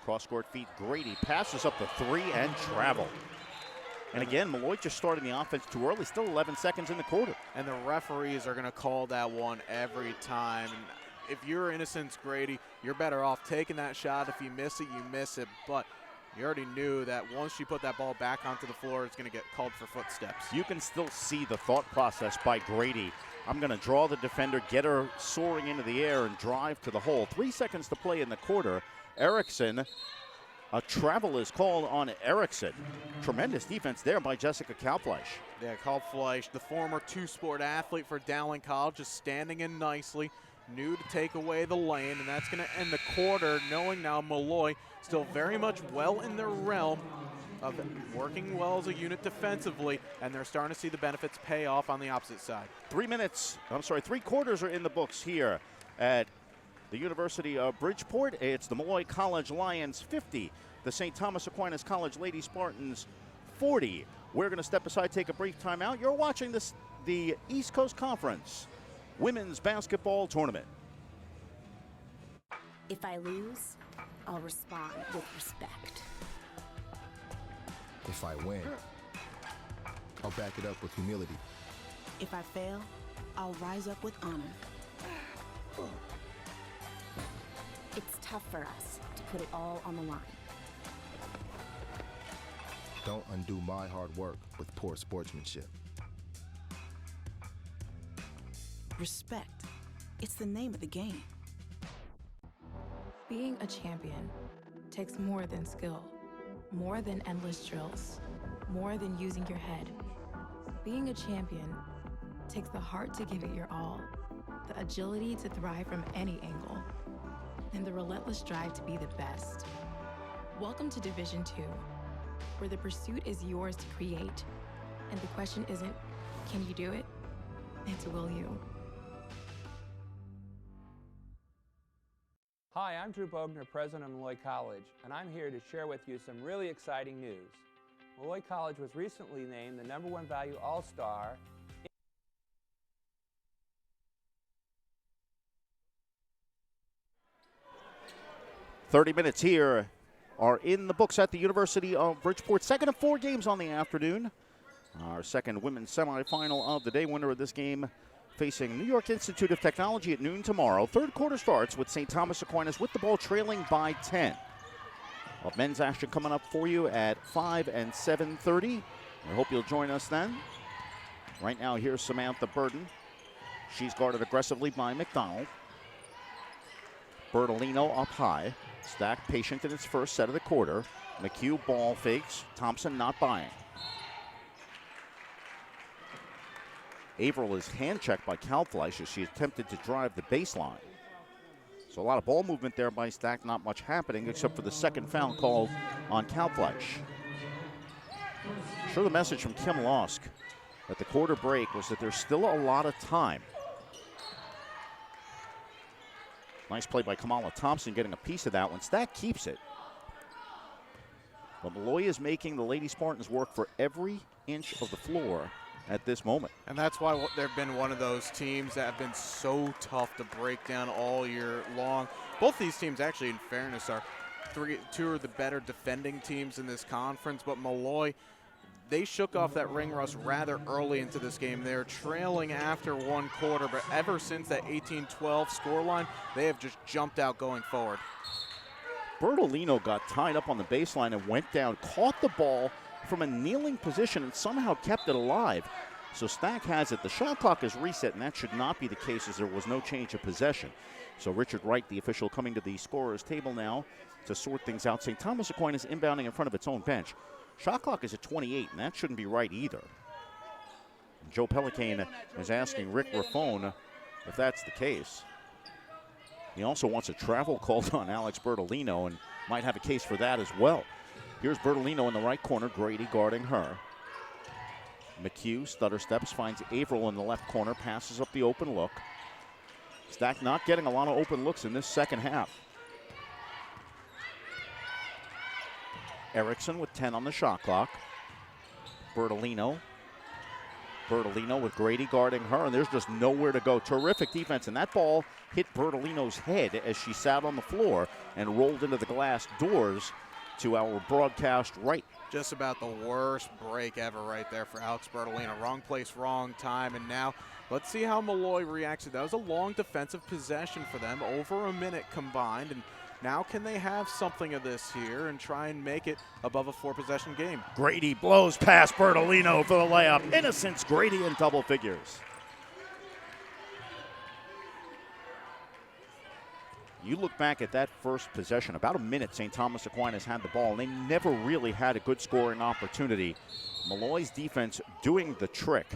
Cross-court feed, Grady passes up the 3 and travel. And again, Molloy just starting the offense too early, still 11 seconds in the quarter. And the referees are going to call that one every time. And if you're Innocence Grady, you're better off taking that shot. If you miss it, you miss it. But you already knew that once you put that ball back onto the floor, it's going to get called for footsteps. You can still see the thought process by Grady. I'm going to draw the defender, get her soaring into the air, and drive to the hole. 3 seconds to play in the quarter. Erickson, a travel is called on Erickson. Tremendous defense there by Jessica Kalfleisch. Yeah, Kalfleisch, the former two-sport athlete for Dowling College, just standing in nicely. Knew to take away the lane, and that's going to end the quarter, knowing now Molloy still very much well in their realm of working well as a unit defensively, and they're starting to see the benefits pay off on the opposite side. 3 quarters are in the books here at the University of Bridgeport. It's the Molloy College Lions 50, the St. Thomas Aquinas College Lady Spartans 40. We're going to step aside, take a brief timeout. You're watching the East Coast Conference Women's Basketball Tournament. If I lose, I'll respond with respect. If I win, I'll back it up with humility. If I fail, I'll rise up with honor. It's tough for us to put it all on the line. Don't undo my hard work with poor sportsmanship. Respect. It's the name of the game. Being a champion takes more than skill, more than endless drills, more than using your head. Being a champion takes the heart to give it your all, the agility to thrive from any angle, and the relentless drive to be the best. Welcome to Division II, where the pursuit is yours to create, and the question isn't, can you do it? It's will you? Hi, I'm Drew Bogner, president of Molloy College, and I'm here to share with you some really exciting news. Molloy College was recently named the #1 Value All-Star 30 minutes here are in the books at the University of Bridgeport. Second of 4 games on the afternoon. Our second women's semifinal of the day. Winner of this game facing New York Institute of Technology at noon tomorrow. Third quarter starts with St. Thomas Aquinas with the ball trailing by 10. Well, men's action coming up for you at 5 and 7:30. I hope you'll join us then. Right now, here's Samantha Burden. She's guarded aggressively by McDonald. Bertolino up high. Stack patient in its first set of the quarter. McHugh ball fakes. Thompson not buying. Averill is hand checked by Kalfleisch as she attempted to drive the baseline. So a lot of ball movement there by Stack, not much happening except for the second foul called on Kalfleisch. Sure, the message from Kim Losk at the quarter break was that there's still a lot of time. Nice play by Kamala Thompson getting a piece of that one. Stack keeps it. But Molloy is making the Lady Spartans work for every inch of the floor at this moment. And that's why they've been one of those teams that have been so tough to break down all year long. Both these teams, actually, in fairness, are two of the better defending teams in this conference. But Molloy, they shook off that ring rust rather early into this game. They're trailing after one quarter, but ever since that 18-12 scoreline, they have just jumped out going forward. Bertolino got tied up on the baseline and went down, caught the ball from a kneeling position and somehow kept it alive. So Stack has it. The shot clock is reset, and that should not be the case as there was no change of possession. So Richard Wright, the official, coming to the scorer's table now to sort things out. St. Thomas Aquinas inbounding in front of its own bench. Shot clock is at 28, and that shouldn't be right either. Joe Pelicane is asking Rick Raffone if that's the case. He also wants a travel called on Alex Bertolino and might have a case for that as well. Here's Bertolino in the right corner, Grady guarding her. McHugh stutter steps, finds Averill in the left corner, passes up the open look. Stack not getting a lot of open looks in this second half. Erickson with 10 on the shot clock. Bertolino with Grady guarding her, and there's just nowhere to go. Terrific defense, and that ball hit Bertolino's head as she sat on the floor and rolled into the glass doors to our broadcast right. Just about the worst break ever right there for Alex Bertolino. Wrong place, wrong time, and now let's see how Molloy reacts to that. That was a long defensive possession for them, over a minute combined, and now can they have something of this here and try and make it above a 4-possession game? Grady blows past Bertolino for the layup. Innocence, Grady in double figures. You look back at that first possession, about a minute St. Thomas Aquinas had the ball, and they never really had a good scoring opportunity. Molloy's defense doing the trick.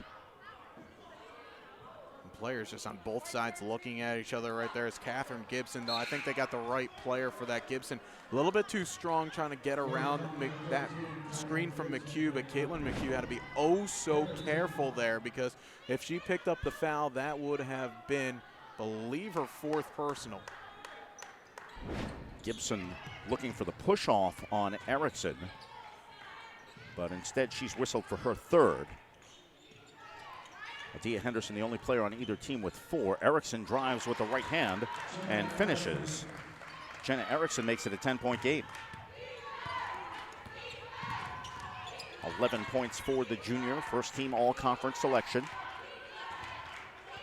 Players just on both sides looking at each other right there. Is Catherine Gibson, though. I think they got the right player for that. Gibson a little bit too strong trying to get around that screen from McHugh, but Caitlin McHugh had to be oh so careful there, because if she picked up the foul, that would have been, believe, her 4th personal. Gibson looking for the push-off on Erickson, but instead she's whistled for her 3rd. Adia Henderson, the only player on either team with 4. Erickson drives with the right hand and finishes. Jenna Erickson makes it a 10-point game. 11 points for the junior, first team all-conference selection.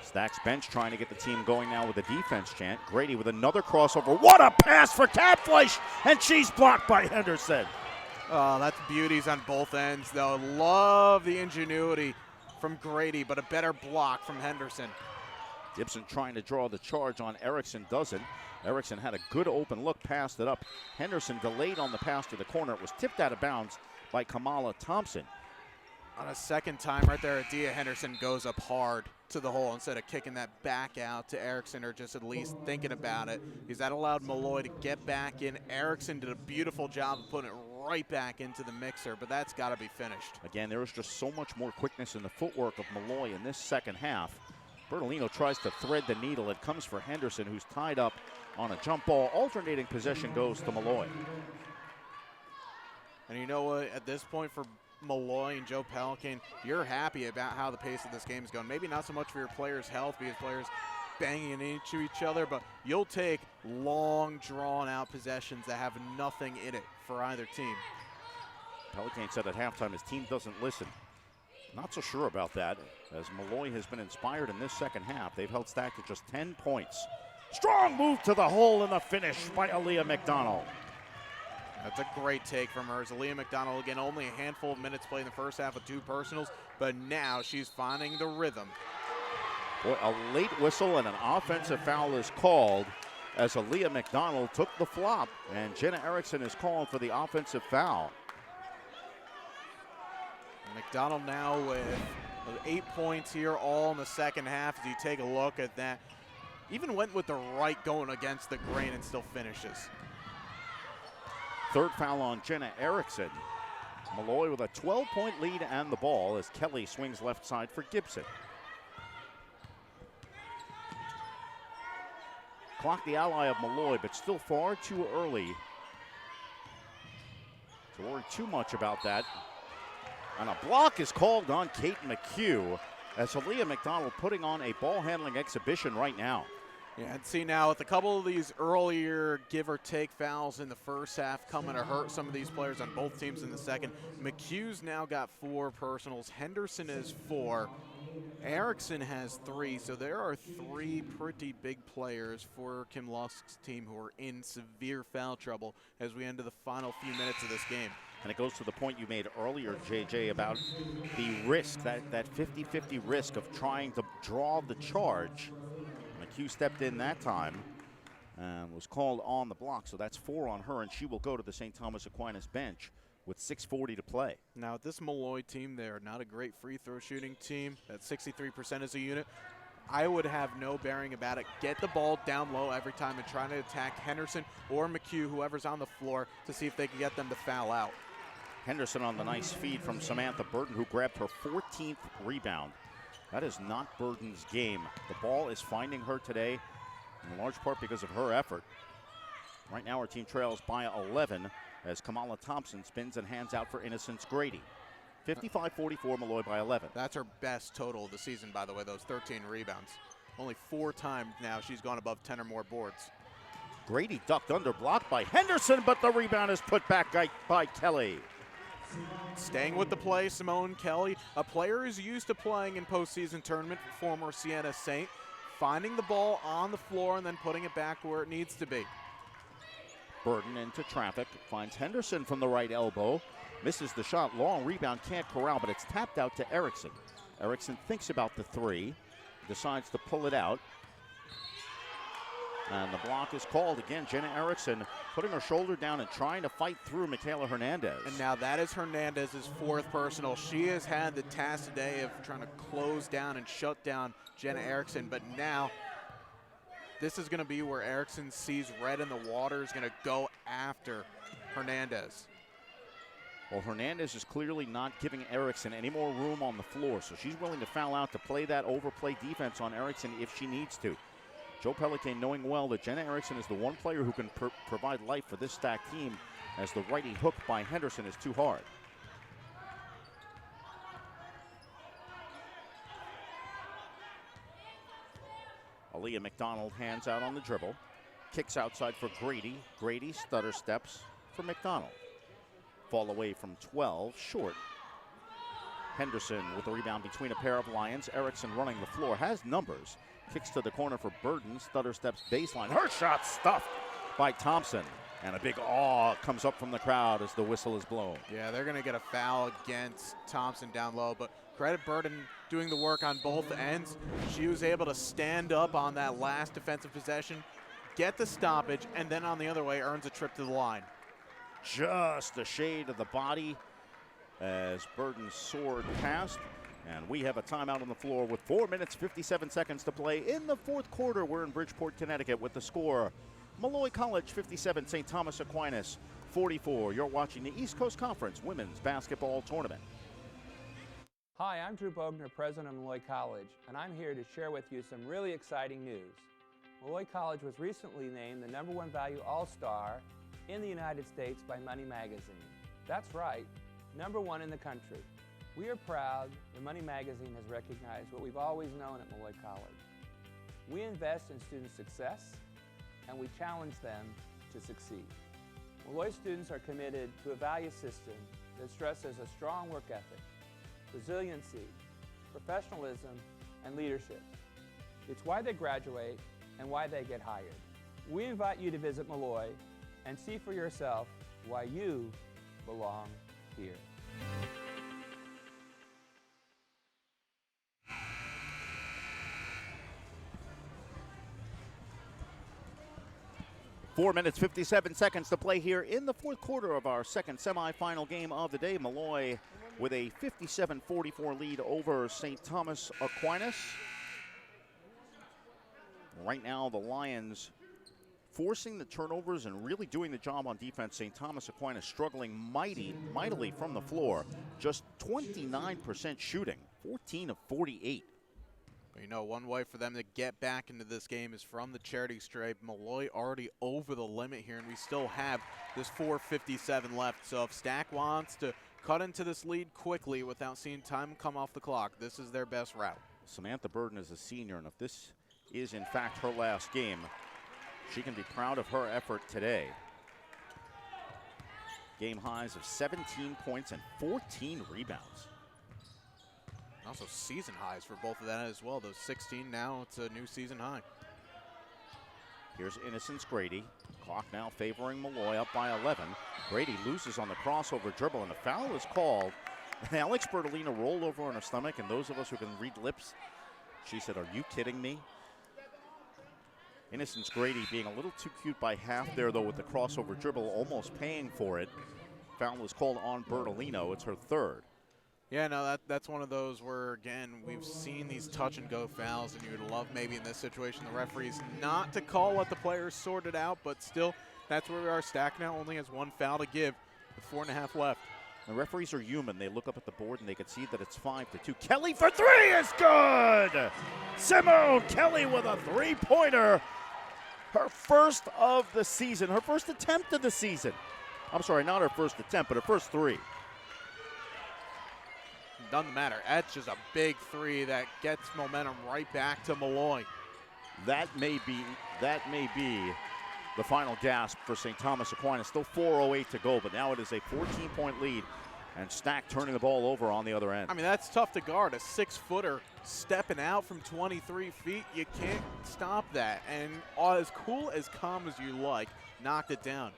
Stack's bench trying to get the team going now with a defense chant. Grady with another crossover. What a pass for Kalfleisch, and she's blocked by Henderson. Oh, that's beauties on both ends, though. Love the ingenuity from Grady, but a better block from Henderson. Gibson trying to draw the charge on Erickson, doesn't. Erickson had a good open look, passed it up. Henderson delayed on the pass to the corner. It was tipped out of bounds by Kamala Thompson. On a second time right there, Adia Henderson goes up hard to the hole instead of kicking that back out to Erickson, or just at least thinking about it, because that allowed Molloy to get back in. Erickson did a beautiful job of putting it right back into the mixer, but that's got to be finished. Again, there was just so much more quickness in the footwork of Molloy in this second half. Bertolino tries to thread the needle. It comes for Henderson, who's tied up on a jump ball. Alternating possession goes to Molloy. And you know what, at this point for Molloy and Joe Pelicane, you're happy about how the pace of this game is going. Maybe not so much for your players' health, because players banging into each other, but you'll take long, drawn-out possessions that have nothing in it for either team. Pelicane said at halftime his team doesn't listen. Not so sure about that, as Molloy has been inspired in this second half. They've held Stack to just 10 points. Strong move to the hole in the finish by Aaliyah McDonald. That's a great take from her. Aaliyah McDonald, again, only a handful of minutes played in the first half with 2 personals, but now she's finding the rhythm. Boy, a late whistle and an offensive foul is called as Aaliyah McDonald took the flop, and Jenna Erickson is called for the offensive foul. McDonald now with 8 points here all in the second half. As you take a look at that, even went with the right going against the grain and still finishes. Third foul on Jenna Erickson. Molloy with a 12-point lead and the ball as Kelly swings left side for Gibson. Clock the ally of Molloy, but still far too early to worry too much about that. And a block is called on Kate McHugh as Aaliyah McDonald putting on a ball handling exhibition right now. Yeah, and see now with a couple of these earlier give or take fouls in the first half coming to hurt some of these players on both teams in the second. McHugh's now got 4 personals. Henderson has 4. Erickson has 3, so there are 3 pretty big players for Kim Lusk's team who are in severe foul trouble as we enter the final few minutes of this game. And it goes to the point you made earlier, JJ, about the risk, that 50-50 risk of trying to draw the charge. McHugh stepped in that time and was called on the block, so that's 4 on her, and she will go to the St. Thomas Aquinas bench with 6:40 to play. Now, this Molloy team, they are not a great free throw shooting team. At 63% as a unit, I would have no bearing about it. Get the ball down low every time and try to attack Henderson or McHugh, whoever's on the floor, to see if they can get them to foul out. Henderson on the nice feed from Samantha Burton, who grabbed her 14th rebound. That is not Burton's game. The ball is finding her today, in large part because of her effort. Right now, our team trails by 11 as Kamala Thompson spins and hands out for Innocence Grady. 55-44, Molloy by 11. That's her best total of the season, by the way, those 13 rebounds. Only 4 times now she's gone above 10 or more boards. Grady ducked under, blocked by Henderson, but the rebound is put back by Kelly. Staying with the play, Simone Kelly, a player who's used to playing in postseason tournament, former Siena Saint, finding the ball on the floor and then putting it back where it needs to be. Burton into traffic, finds Henderson from the right elbow, misses the shot, long rebound, can't corral, but it's tapped out to Erickson. Erickson thinks about the 3, decides to pull it out. And the block is called again. Jenna Erickson putting her shoulder down and trying to fight through Michaela Hernandez. And now that is Hernandez's 4th personal. She has had the task today of trying to close down and shut down Jenna Erickson, but now this is going to be where Erickson sees red in the water, is going to go after Hernandez. Well, Hernandez is clearly not giving Erickson any more room on the floor, so she's willing to foul out to play that overplay defense on Erickson if she needs to. Joe Pelicane knowing well that Jenna Erickson is the one player who can provide life for this stacked team, as the righty hook by Henderson is too hard. Aaliyah McDonald hands out on the dribble. Kicks outside for Grady. Grady stutter steps for McDonald. Fall away from 12, short. Henderson with the rebound between a pair of Lions. Erickson running the floor, has numbers. Kicks to the corner for Burton. Stutter steps baseline. Her shot stuffed by Thompson. And a big awe comes up from the crowd as the whistle is blown. Yeah, they're going to get a foul against Thompson down low, but credit Burton doing the work on both ends. She was able to stand up on that last defensive possession, get the stoppage, and then on the other way earns a trip to the line. Just a shade of the body as Burton soared past. And we have a timeout on the floor with 4 minutes, 57 seconds to play in the 4th quarter. We're in Bridgeport, Connecticut with the score. Molloy College 57, St. Thomas Aquinas 44. You're watching the East Coast Conference Women's Basketball Tournament. Hi, I'm Drew Bogner, president of Molloy College, and I'm here to share with you some really exciting news. Molloy College was recently named the #1 Value All-Star in the United States by Money Magazine. That's right, #1 in the country. We are proud that Money Magazine has recognized what we've always known at Molloy College. We invest in student success, and we challenge them to succeed. Molloy students are committed to a value system that stresses a strong work ethic, resiliency, professionalism, and leadership. It's why they graduate and why they get hired. We invite you to visit Molloy and see for yourself why you belong here. 4 minutes, 57 seconds to play here in the fourth quarter of our second semifinal game of the day. Molloy with a 57-44 lead over St. Thomas Aquinas. Right now, the Lions forcing the turnovers and really doing the job on defense. St. Thomas Aquinas struggling mightily from the floor. Just 29% shooting, 14 of 48. You know, one way for them to get back into this game is from the charity stripe. Molloy already over the limit here, and we still have this 4:57 left. So if Stack wants to cut into this lead quickly without seeing time come off the clock, this is their best route. Samantha Burden is a senior, and if this is in fact her last game, she can be proud of her effort today. Game highs of 17 points and 14 rebounds. Also season highs for both of that as well. Those 16 now, it's a new season high. Here's Innocence Grady. Clock now favoring Molloy, up by 11. Grady loses on the crossover dribble, and the foul is called. Alex Bertolino rolled over on her stomach, and those of us who can read lips, she said, "Are you kidding me?" Innocence Grady being a little too cute by half there, though, with the crossover dribble, almost paying for it. Foul was called on Bertolino. It's her third. Yeah, no, that's one of those where, again, we've seen these touch-and-go fouls, and you would love maybe in this situation the referees not to call, let the players sort it out, but still, that's where we are. Stack now only has one foul to give with 4.5 left. The referees are human. They look up at the board, and they can see that it's 5-2. Kelly for three is good! Simone Kelly with a three-pointer. Her first of the season, her first attempt of the season. I'm sorry, not her first attempt, but her first three. Doesn't matter. That's just a big three that gets momentum right back to Molloy. That may be the final gasp for St. Thomas Aquinas. Still 4:08 to go, but now it is a 14-point lead, and Stack turning the ball over on the other end. I mean, that's tough to guard. A 6-footer stepping out from 23 feet. You can't stop that. And as cool as calm as you like, knocked it down.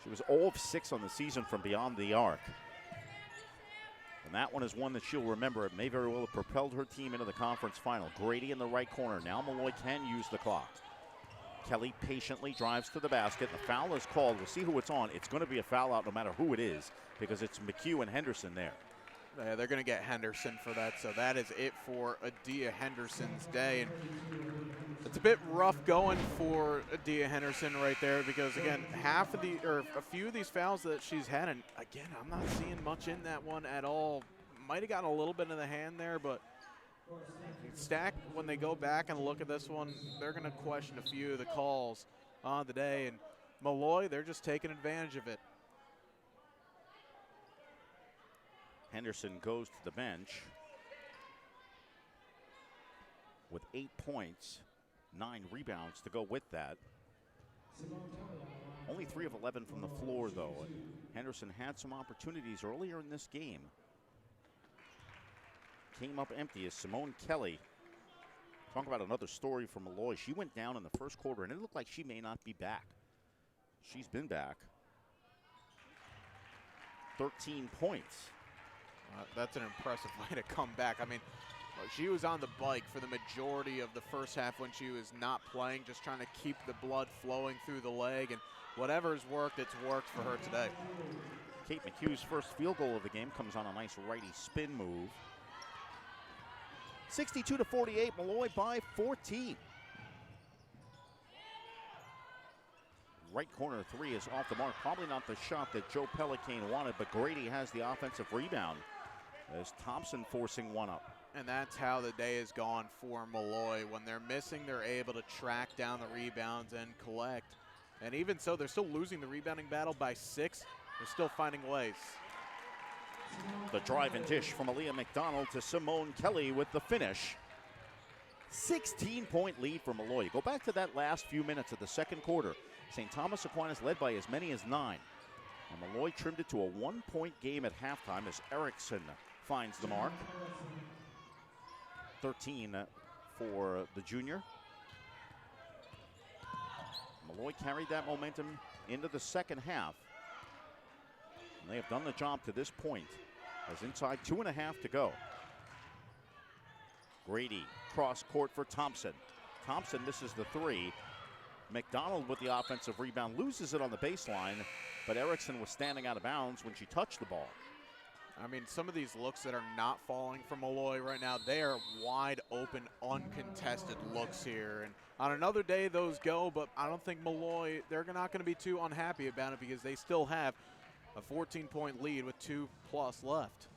She was 0 of 6 on the season from beyond the arc. And that one is one that she'll remember. It may very well have propelled her team into the conference final. Grady in the right corner. Now Molloy can use the clock. Kelly patiently drives to the basket. The foul is called. We'll see who it's on. It's going to be a foul out no matter who it is, because it's McHugh and Henderson there. Yeah, they're going to get Henderson for that, so that is it for Adia Henderson's day. And it's a bit rough going for Adia Henderson right there, because again, a few of these fouls that she's had, and again, I'm not seeing much in that one at all. Might have gotten a little bit in the hand there, but Stack, when they go back and look at this one, they're going to question a few of the calls on the day, and Molloy, they're just taking advantage of it. Henderson goes to the bench with 8 points, 9 rebounds to go with that. Only 3 of 11 from the floor, though. Henderson had some opportunities earlier in this game. Came up empty as Simone Kelly. Talk about another story from Molloy. She went down in the first quarter, and it looked like she may not be back. She's been back. 13 points. That's an impressive way to come back. I mean, she was on the bike for the majority of the first half when she was not playing, just trying to keep the blood flowing through the leg, and whatever's worked, it's worked for her today. Kate McHugh's first field goal of the game comes on a nice righty spin move. 62-48, Molloy by 14. Right corner three is off the mark. Probably not the shot that Joe Pelicane wanted, but Grady has the offensive rebound as Thompson forcing one up. And that's how the day has gone for Molloy. When they're missing, they're able to track down the rebounds and collect. And even so, they're still losing the rebounding battle by 6. They're still finding ways. The drive and dish from Aaliyah McDonald to Simone Kelly with the finish. 16-point lead for Molloy. Go back to that last few minutes of the second quarter. St. Thomas Aquinas led by as many as 9. And Molloy trimmed it to a 1-point game at halftime as Erickson finds the mark. 13 for the junior. Molloy carried that momentum into the second half. And they have done the job to this point as inside 2.5 to go. Grady, cross court for Thompson. Thompson misses the 3. McDonald with the offensive rebound, loses it on the baseline, but Erickson was standing out of bounds when she touched the ball. I mean, some of these looks that are not falling from Molloy right now, they are wide open, uncontested looks here. And on another day, those go, but I don't think Molloy, they're not going to be too unhappy about it because they still have a 14-point lead with 2+ left.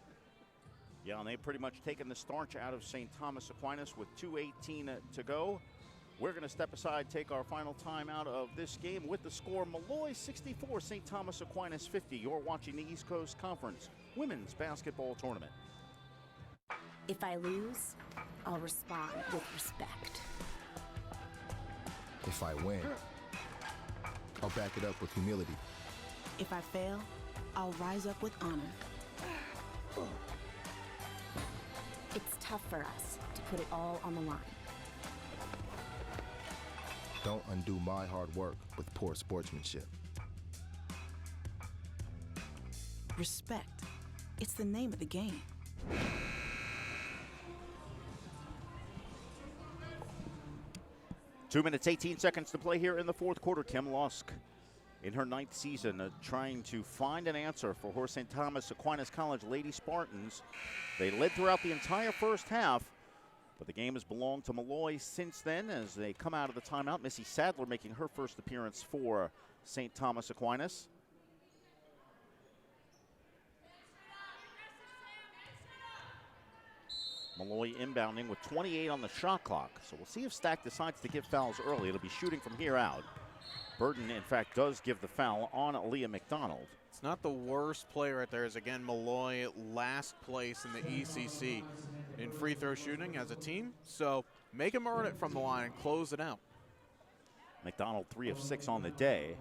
Yeah, and they've pretty much taken the starch out of St. Thomas Aquinas with 2:18 to go. We're going to step aside, take our final time out of this game with the score Molloy 64, St. Thomas Aquinas 50. You're watching the East Coast Conference Women's Basketball Tournament. If I lose, I'll respond with respect. If I win, I'll back it up with humility. If I fail, I'll rise up with honor. It's tough for us to put it all on the line. Don't undo my hard work with poor sportsmanship. Respect. It's the name of the game. 2 minutes, 18 seconds to play here in the fourth quarter. Kim Lusk in her 9th season trying to find an answer for her St. Thomas Aquinas College Lady Spartans. They led throughout the entire first half, but the game has belonged to Molloy since then as they come out of the timeout. Missy Sadler making her first appearance for St. Thomas Aquinas. Molloy inbounding with 28 on the shot clock. So we'll see if Stack decides to give fouls early. It'll be shooting from here out. Burden, in fact, does give the foul on Aaliyah McDonald. It's not the worst player right there. As again, Molloy last place in the ECC in free throw shooting as a team. So make them earn it from the line and close it out. McDonald 3 of 6 on the day.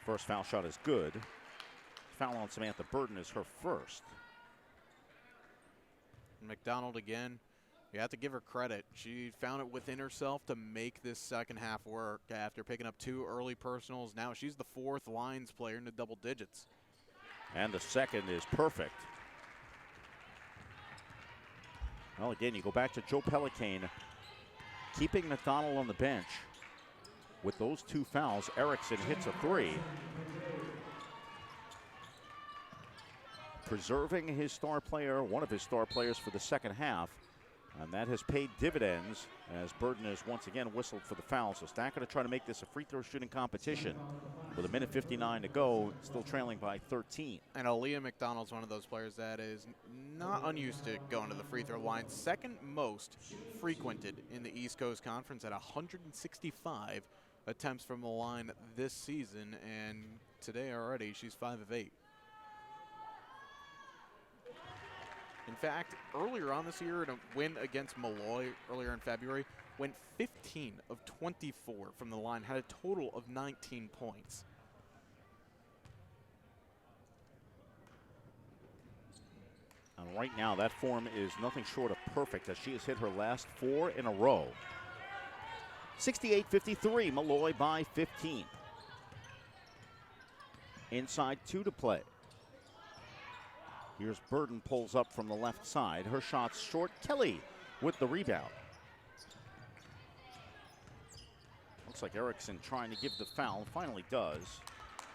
First foul shot is good. Foul on Samantha Burden is her first. McDonald again, you have to give her credit. She found it within herself to make this second half work after picking up 2 early personals. Now she's the 4th lines player in the double digits. And the second is perfect. Well, again, you go back to Joe Pelicane keeping McDonald on the bench. With those 2 fouls, Erickson hits a 3. Preserving his star player, one of his star players for the second half. And that has paid dividends as Burden is once again whistled for the foul. So Stack going to try to make this a free throw shooting competition. With 1:59 to go, still trailing by 13. And Aaliyah McDonald's one of those players that is not unused to going to the free throw line. Second most frequented in the East Coast Conference at 165 attempts from the line this season. And today already, she's 5 of 8. In fact, earlier on this year in a win against Molloy earlier in February, went 15 of 24 from the line, had a total of 19 points. And right now, that form is nothing short of perfect as she has hit her last 4 in a row. 68-53, Molloy by 15. Inside 2 to play. Here's Burden, pulls up from the left side. Her shot's short. Kelly with the rebound. Looks like Erickson trying to give the foul. Finally does.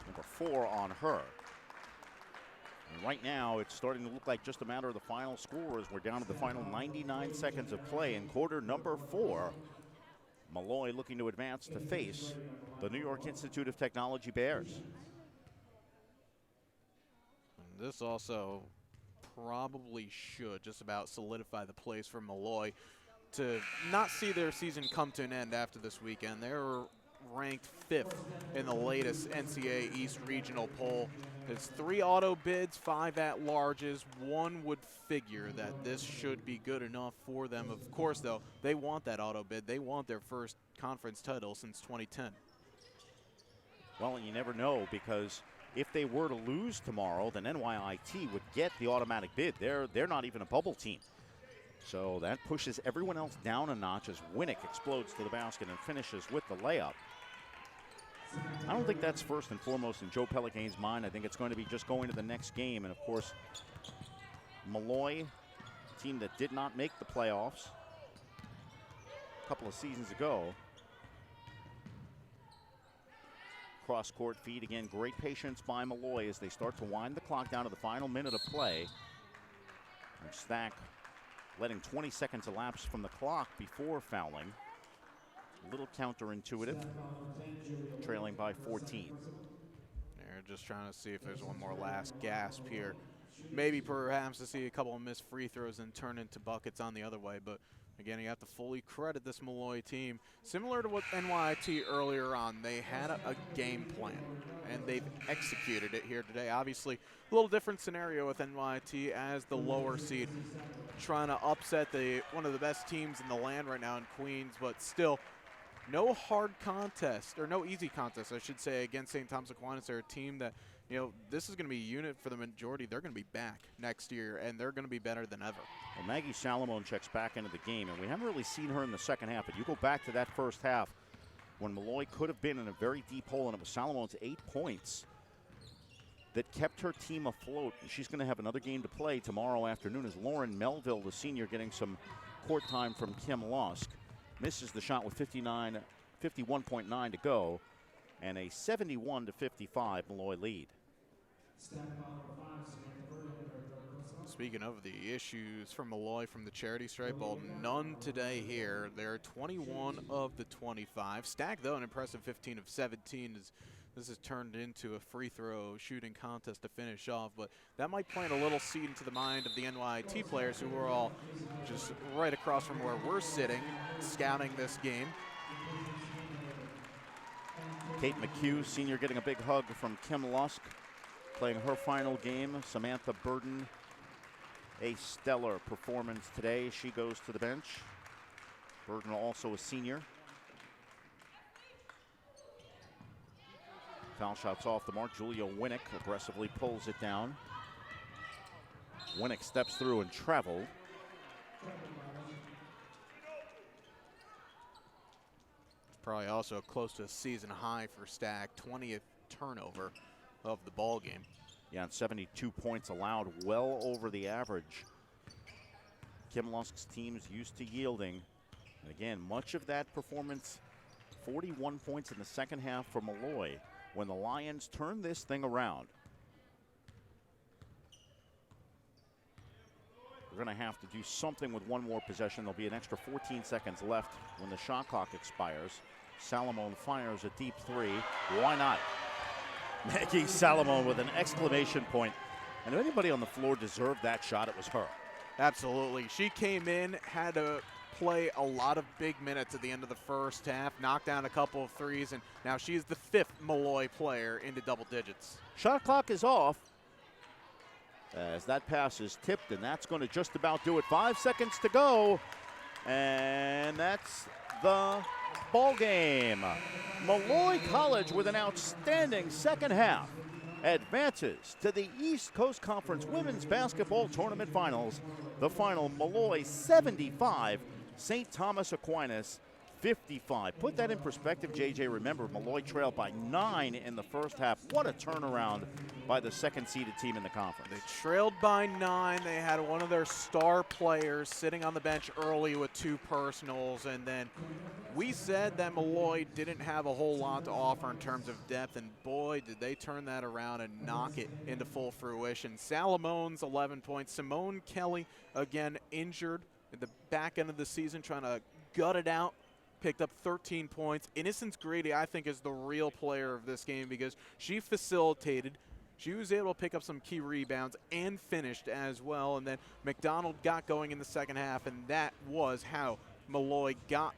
Number 4 on her. And right now, it's starting to look like just a matter of the final score as we're down to the final 99 seconds of play in quarter number 4. Molloy looking to advance to face the New York Institute of Technology Bears. And this also probably should just about solidify the place for Molloy to not see their season come to an end after this weekend. They're ranked 5th in the latest NCAA East Regional poll. There's 3 auto bids, 5 at-larges. One would figure that this should be good enough for them. Of course, though, they want that auto bid. They want their first conference title since 2010. Well, and you never know, because if they were to lose tomorrow, then NYIT would get the automatic bid. They're not even a bubble team. So that pushes everyone else down a notch as Winnick explodes to the basket and finishes with the layup. I don't think that's first and foremost in Joe Pelicane's mind. I think it's going to be just going to the next game. And, of course, Molloy, a team that did not make the playoffs a couple of seasons ago. Cross-court feed again. Great patience by Molloy as they start to wind the clock down to the final minute of play. And Stack letting 20 seconds elapse from the clock before fouling. A little counterintuitive, trailing by 14. They're just trying to see if there's one more last gasp here. Maybe perhaps to see a couple of missed free throws and turn into buckets on the other way. But again, you have to fully credit this Molloy team. Similar to what NYT earlier on, they had a game plan, and they've executed it here today. Obviously, a little different scenario with NYT as the lower seed, trying to upset one of the best teams in the land right now in Queens, but still, no hard contest, or no easy contest, I should say, against St. Thomas Aquinas. They're a team that, you know, this is going to be a unit for the majority. They're going to be back next year, and they're going to be better than ever. Well, Maggie Salamone checks back into the game, and we haven't really seen her in the second half. But you go back to that first half when Molloy could have been in a very deep hole, and it was Salamone's 8 points that kept her team afloat. And she's going to have another game to play tomorrow afternoon as Lauren Melville, the senior, getting some court time from Kim Lusk. Misses the shot with 51.9 to go, and a 71-55 Molloy lead. Speaking of the issues from Molloy from the charity stripe, well, none today here. They're 21 of the 25. Stack, though, an impressive 15 of 17 as this has turned into a free throw shooting contest to finish off, but that might plant a little seed into the mind of the NYT players who are all just right across from where we're sitting, scouting this game. Kate McHugh, senior, getting a big hug from Kim Lusk, playing her final game. Samantha Burden, a stellar performance today. She goes to the bench. Burden also a senior. Foul shots off the mark. Julia Winnick aggressively pulls it down. Winnick steps through and traveled. Probably also close to a season high for Stack, 20th turnover of the ball game. Yeah, and 72 points allowed, well over the average. Kim Lusk's team is used to yielding. And again, much of that performance, 41 points in the second half for Molloy, when the Lions turn this thing around. We're going to have to do something with one more possession. There'll be an extra 14 seconds left when the shot clock expires. Salamone fires a deep three. Why not? Maggie Salamone with an exclamation point. And if anybody on the floor deserved that shot, it was her. Absolutely. She came in, had to play a lot of big minutes at the end of the first half, knocked down a couple of threes, and now she's the 5th Molloy player into double digits. Shot clock is off as that pass is tipped, and that's going to just about do it. 5 seconds to go, and that's the ball game. Molloy College, with an outstanding second half, advances to the East Coast Conference Women's Basketball Tournament Finals. The final, Molloy 75, St. Thomas Aquinas 55. Put that in perspective, JJ. Remember, Molloy trailed by 9 in the first half. What a turnaround by the second-seeded team in the conference. They trailed by 9. They had one of their star players sitting on the bench early with 2 personals, and then we said that Molloy didn't have a whole lot to offer in terms of depth, and boy, did they turn that around and knock it into full fruition. Salamone's 11 points. Simone Kelly, again, injured at the back end of the season, trying to gut it out. Picked up 13 points. Innocence Grady, I think, is the real player of this game because she facilitated. She was able to pick up some key rebounds and finished as well. And then McDonald got going in the second half, and that was how Molloy got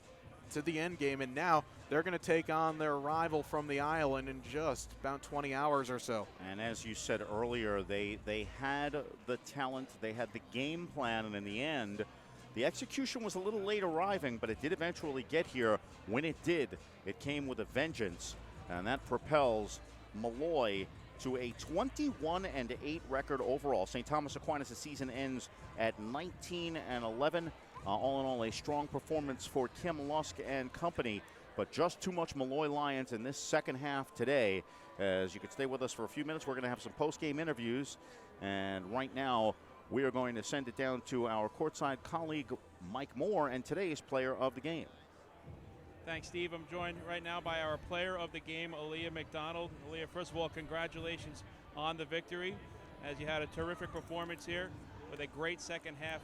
to the end game, and now they're going to take on their rival from the island in just about 20 hours or so. And as you said earlier, they had the talent, they had the game plan, and in the end, the execution was a little late arriving, but it did eventually get here. When it did, it came with a vengeance, and that propels Molloy to a 21-8 record overall. St. Thomas Aquinas' season ends at 19-11. All in all, a strong performance for Kim Lusk and company, but just too much Molloy Lions in this second half today. As you could stay with us for a few minutes, we're going to have some post-game interviews, and right now we are going to send it down to our courtside colleague Mike Moore and today's player of the game. Thanks, Steve. I'm joined right now by our player of the game, Aaliyah McDonald. Aaliyah, first of all, congratulations on the victory, as you had a terrific performance here with a great second half.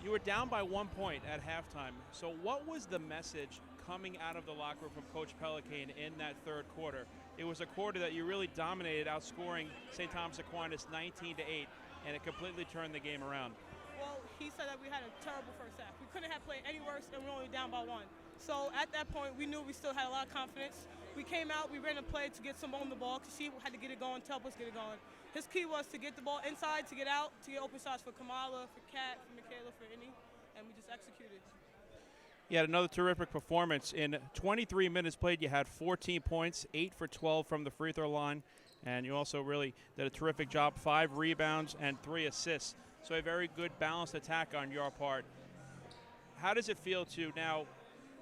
You were down by 1 point at halftime. So what was the message coming out of the locker room from Coach Pelikane in that third quarter? It was a quarter that you really dominated, outscoring St. Thomas Aquinas 19-8, and it completely turned the game around. Well, he said that we had a terrible first half. We couldn't have played any worse, and we were only down by 1. So at that point, we knew we still had a lot of confidence. We came out, we ran a play to get some on the ball, because she had to get it going, to help us get it going. His key was to get the ball inside, to get out, to get open shots for Kamala, for Kat, for Michaela, for Innie, and we just executed. You had another terrific performance. In 23 minutes played, you had 14 points, 8 for 12 from the free throw line, and you also really did a terrific job, 5 rebounds and 3 assists. So a very good balanced attack on your part. How does it feel to now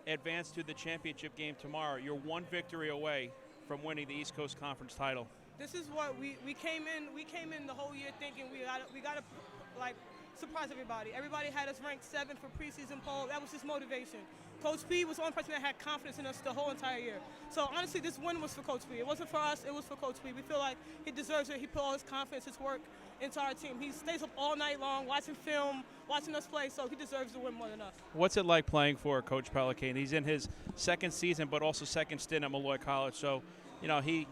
advance to the championship game tomorrow? You're 1 victory away from winning the East Coast Conference title. This is what we came in the whole year thinking we gotta like surprise everybody. Everybody had us ranked 7th for preseason poll. That was just motivation. Coach P was the only person that had confidence in us the whole entire year. So honestly, this win was for Coach P. It wasn't for us, it was for Coach P. We feel like he deserves it. He put all his confidence, his work into our team. He stays up all night long, watching film, watching us play, so he deserves to win more than us. What's it like playing for Coach Pelikane? He's in his 2nd season, but also 2nd stint at Molloy College. So, you know, he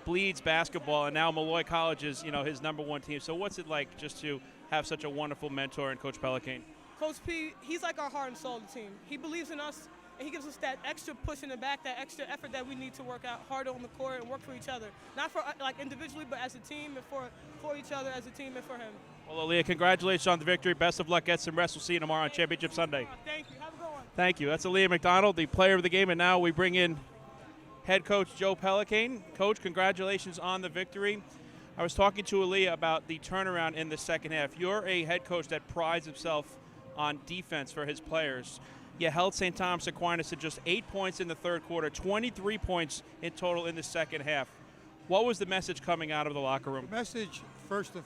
bleeds basketball, and now Molloy College is, you know, his #1 team. So what's it like just to have such a wonderful mentor in Coach Pelikane? Coach P, he's like our heart and soul of the team. He believes in us, and he gives us that extra push in the back, that extra effort that we need to work out harder on the court and work for each other. Not for like individually, but as a team, and for each other as a team and for him. Well, Aaliyah, congratulations on the victory. Best of luck. Get some rest. We'll see you tomorrow on Championship Sunday. Thank you. Have a good one. Thank you. That's Aaliyah McDonald, the player of the game, and now we bring in head coach Joe Pelikane. Coach, congratulations on the victory. I was talking to Aaliyah about the turnaround in the second half. You're a head coach that prides himself on defense for his players. You held St. Thomas Aquinas to just 8 points in the third quarter, 23 points in total in the second half. What was the message coming out of the locker room? The message, first and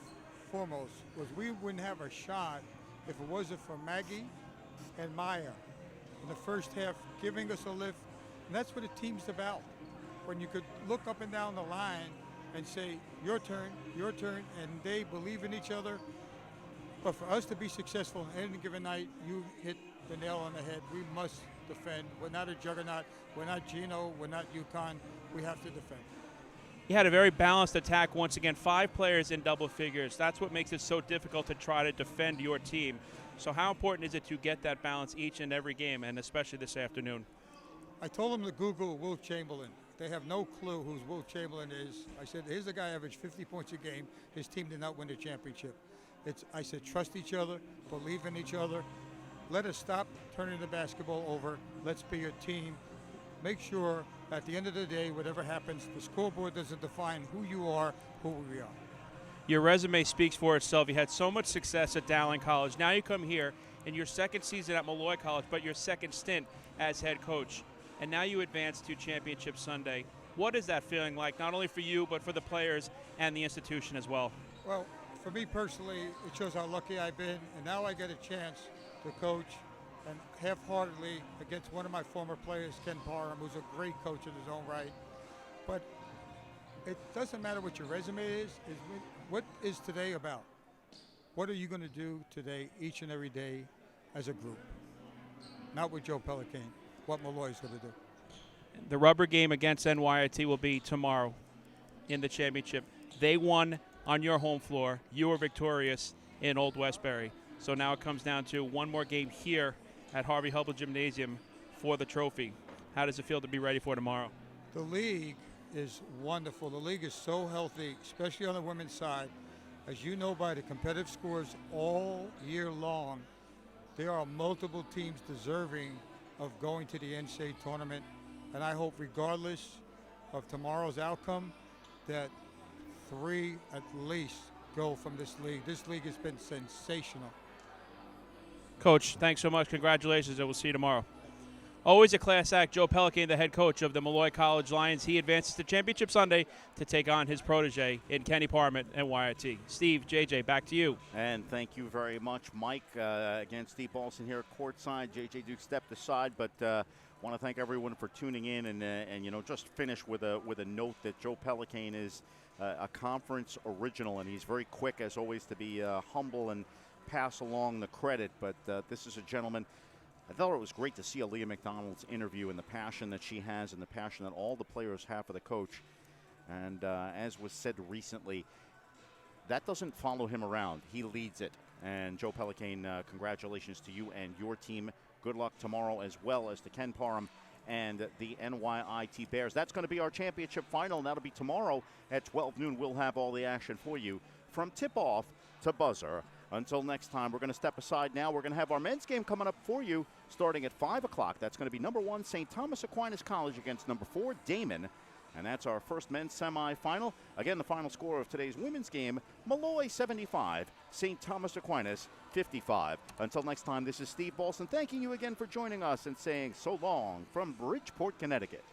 foremost, was we wouldn't have a shot if it wasn't for Maggie and Maya in the first half giving us a lift. And that's what a team's about. When you could look up and down the line and say, your turn, and they believe in each other. But for us to be successful in any given night, you hit the nail on the head. We must defend. We're not a juggernaut. We're not Gino. We're not UConn. We have to defend. You had a very balanced attack once again, 5 players in double figures. That's what makes it so difficult to try to defend your team. So how important is it to get that balance each and every game, and especially this afternoon? I told them to Google Will Chamberlain. They have no clue who Will Chamberlain is. I said, here's a guy who averaged 50 points a game. His team did not win the championship. I said, trust each other, believe in each other. Let us stop turning the basketball over. Let's be a team. Make sure at the end of the day, whatever happens, the scoreboard doesn't define who you are, who we are. Your resume speaks for itself. You had so much success at Dowling College. Now you come here in your 2nd season at Molloy College, but your 2nd stint as head coach. And now you advance to Championship Sunday. What is that feeling like, not only for you, but for the players and the institution as well? Well, for me personally, it shows how lucky I've been, and now I get a chance to coach and half-heartedly against one of my former players, Ken Parham, who's a great coach in his own right. But it doesn't matter what your resume is what is today about? What are you going to do today, each and every day, as a group? Not with Joe Pelikane, what Molloy's going to do. The rubber game against NYIT will be tomorrow in the championship. They won on your home floor. You were victorious in Old Westbury. So now it comes down to one more game here at Harvey Hubbell Gymnasium for the trophy. How does it feel to be ready for tomorrow? The league is wonderful. The league is so healthy, especially on the women's side. As you know by the competitive scores all year long, there are multiple teams deserving of going to the NCAA tournament. And I hope regardless of tomorrow's outcome that 3 at least go from this league. This league has been sensational. Coach, thanks so much. Congratulations, and we'll see you tomorrow. Always a class act, Joe Pelican, the head coach of the Molloy College Lions. He advances to Championship Sunday to take on his protege in Kenny Parment and YRT. Steve, JJ, back to you. And thank you very much, Mike. Again, Steve Balson here courtside. JJ Duke stepped aside, but want to thank everyone for tuning in and you know, just finish with a note that Joe Pelican is a conference original, and he's very quick, as always, to be humble and pass along the credit. But this is a gentleman. I thought it was great to see Aaliyah McDonald's interview and the passion that she has and the passion that all the players have for the coach. And as was said recently, that doesn't follow him around. He leads it. And Joe Pelican, congratulations to you and your team. Good luck tomorrow, as well as to Ken Parham and the NYIT Bears. That's going to be our championship final, and that'll be tomorrow at 12 noon. We'll have all the action for you from tip-off to buzzer. Until next time, we're going to step aside now. We're going to have our men's game coming up for you starting at 5 o'clock. That's going to be number 1, St. Thomas Aquinas College against number 4, Damon. And that's our first men's semifinal. Again, the final score of today's women's game, Molloy 75, St. Thomas Aquinas 55. Until next time, this is Steve Balson thanking you again for joining us and saying so long from Bridgeport, Connecticut.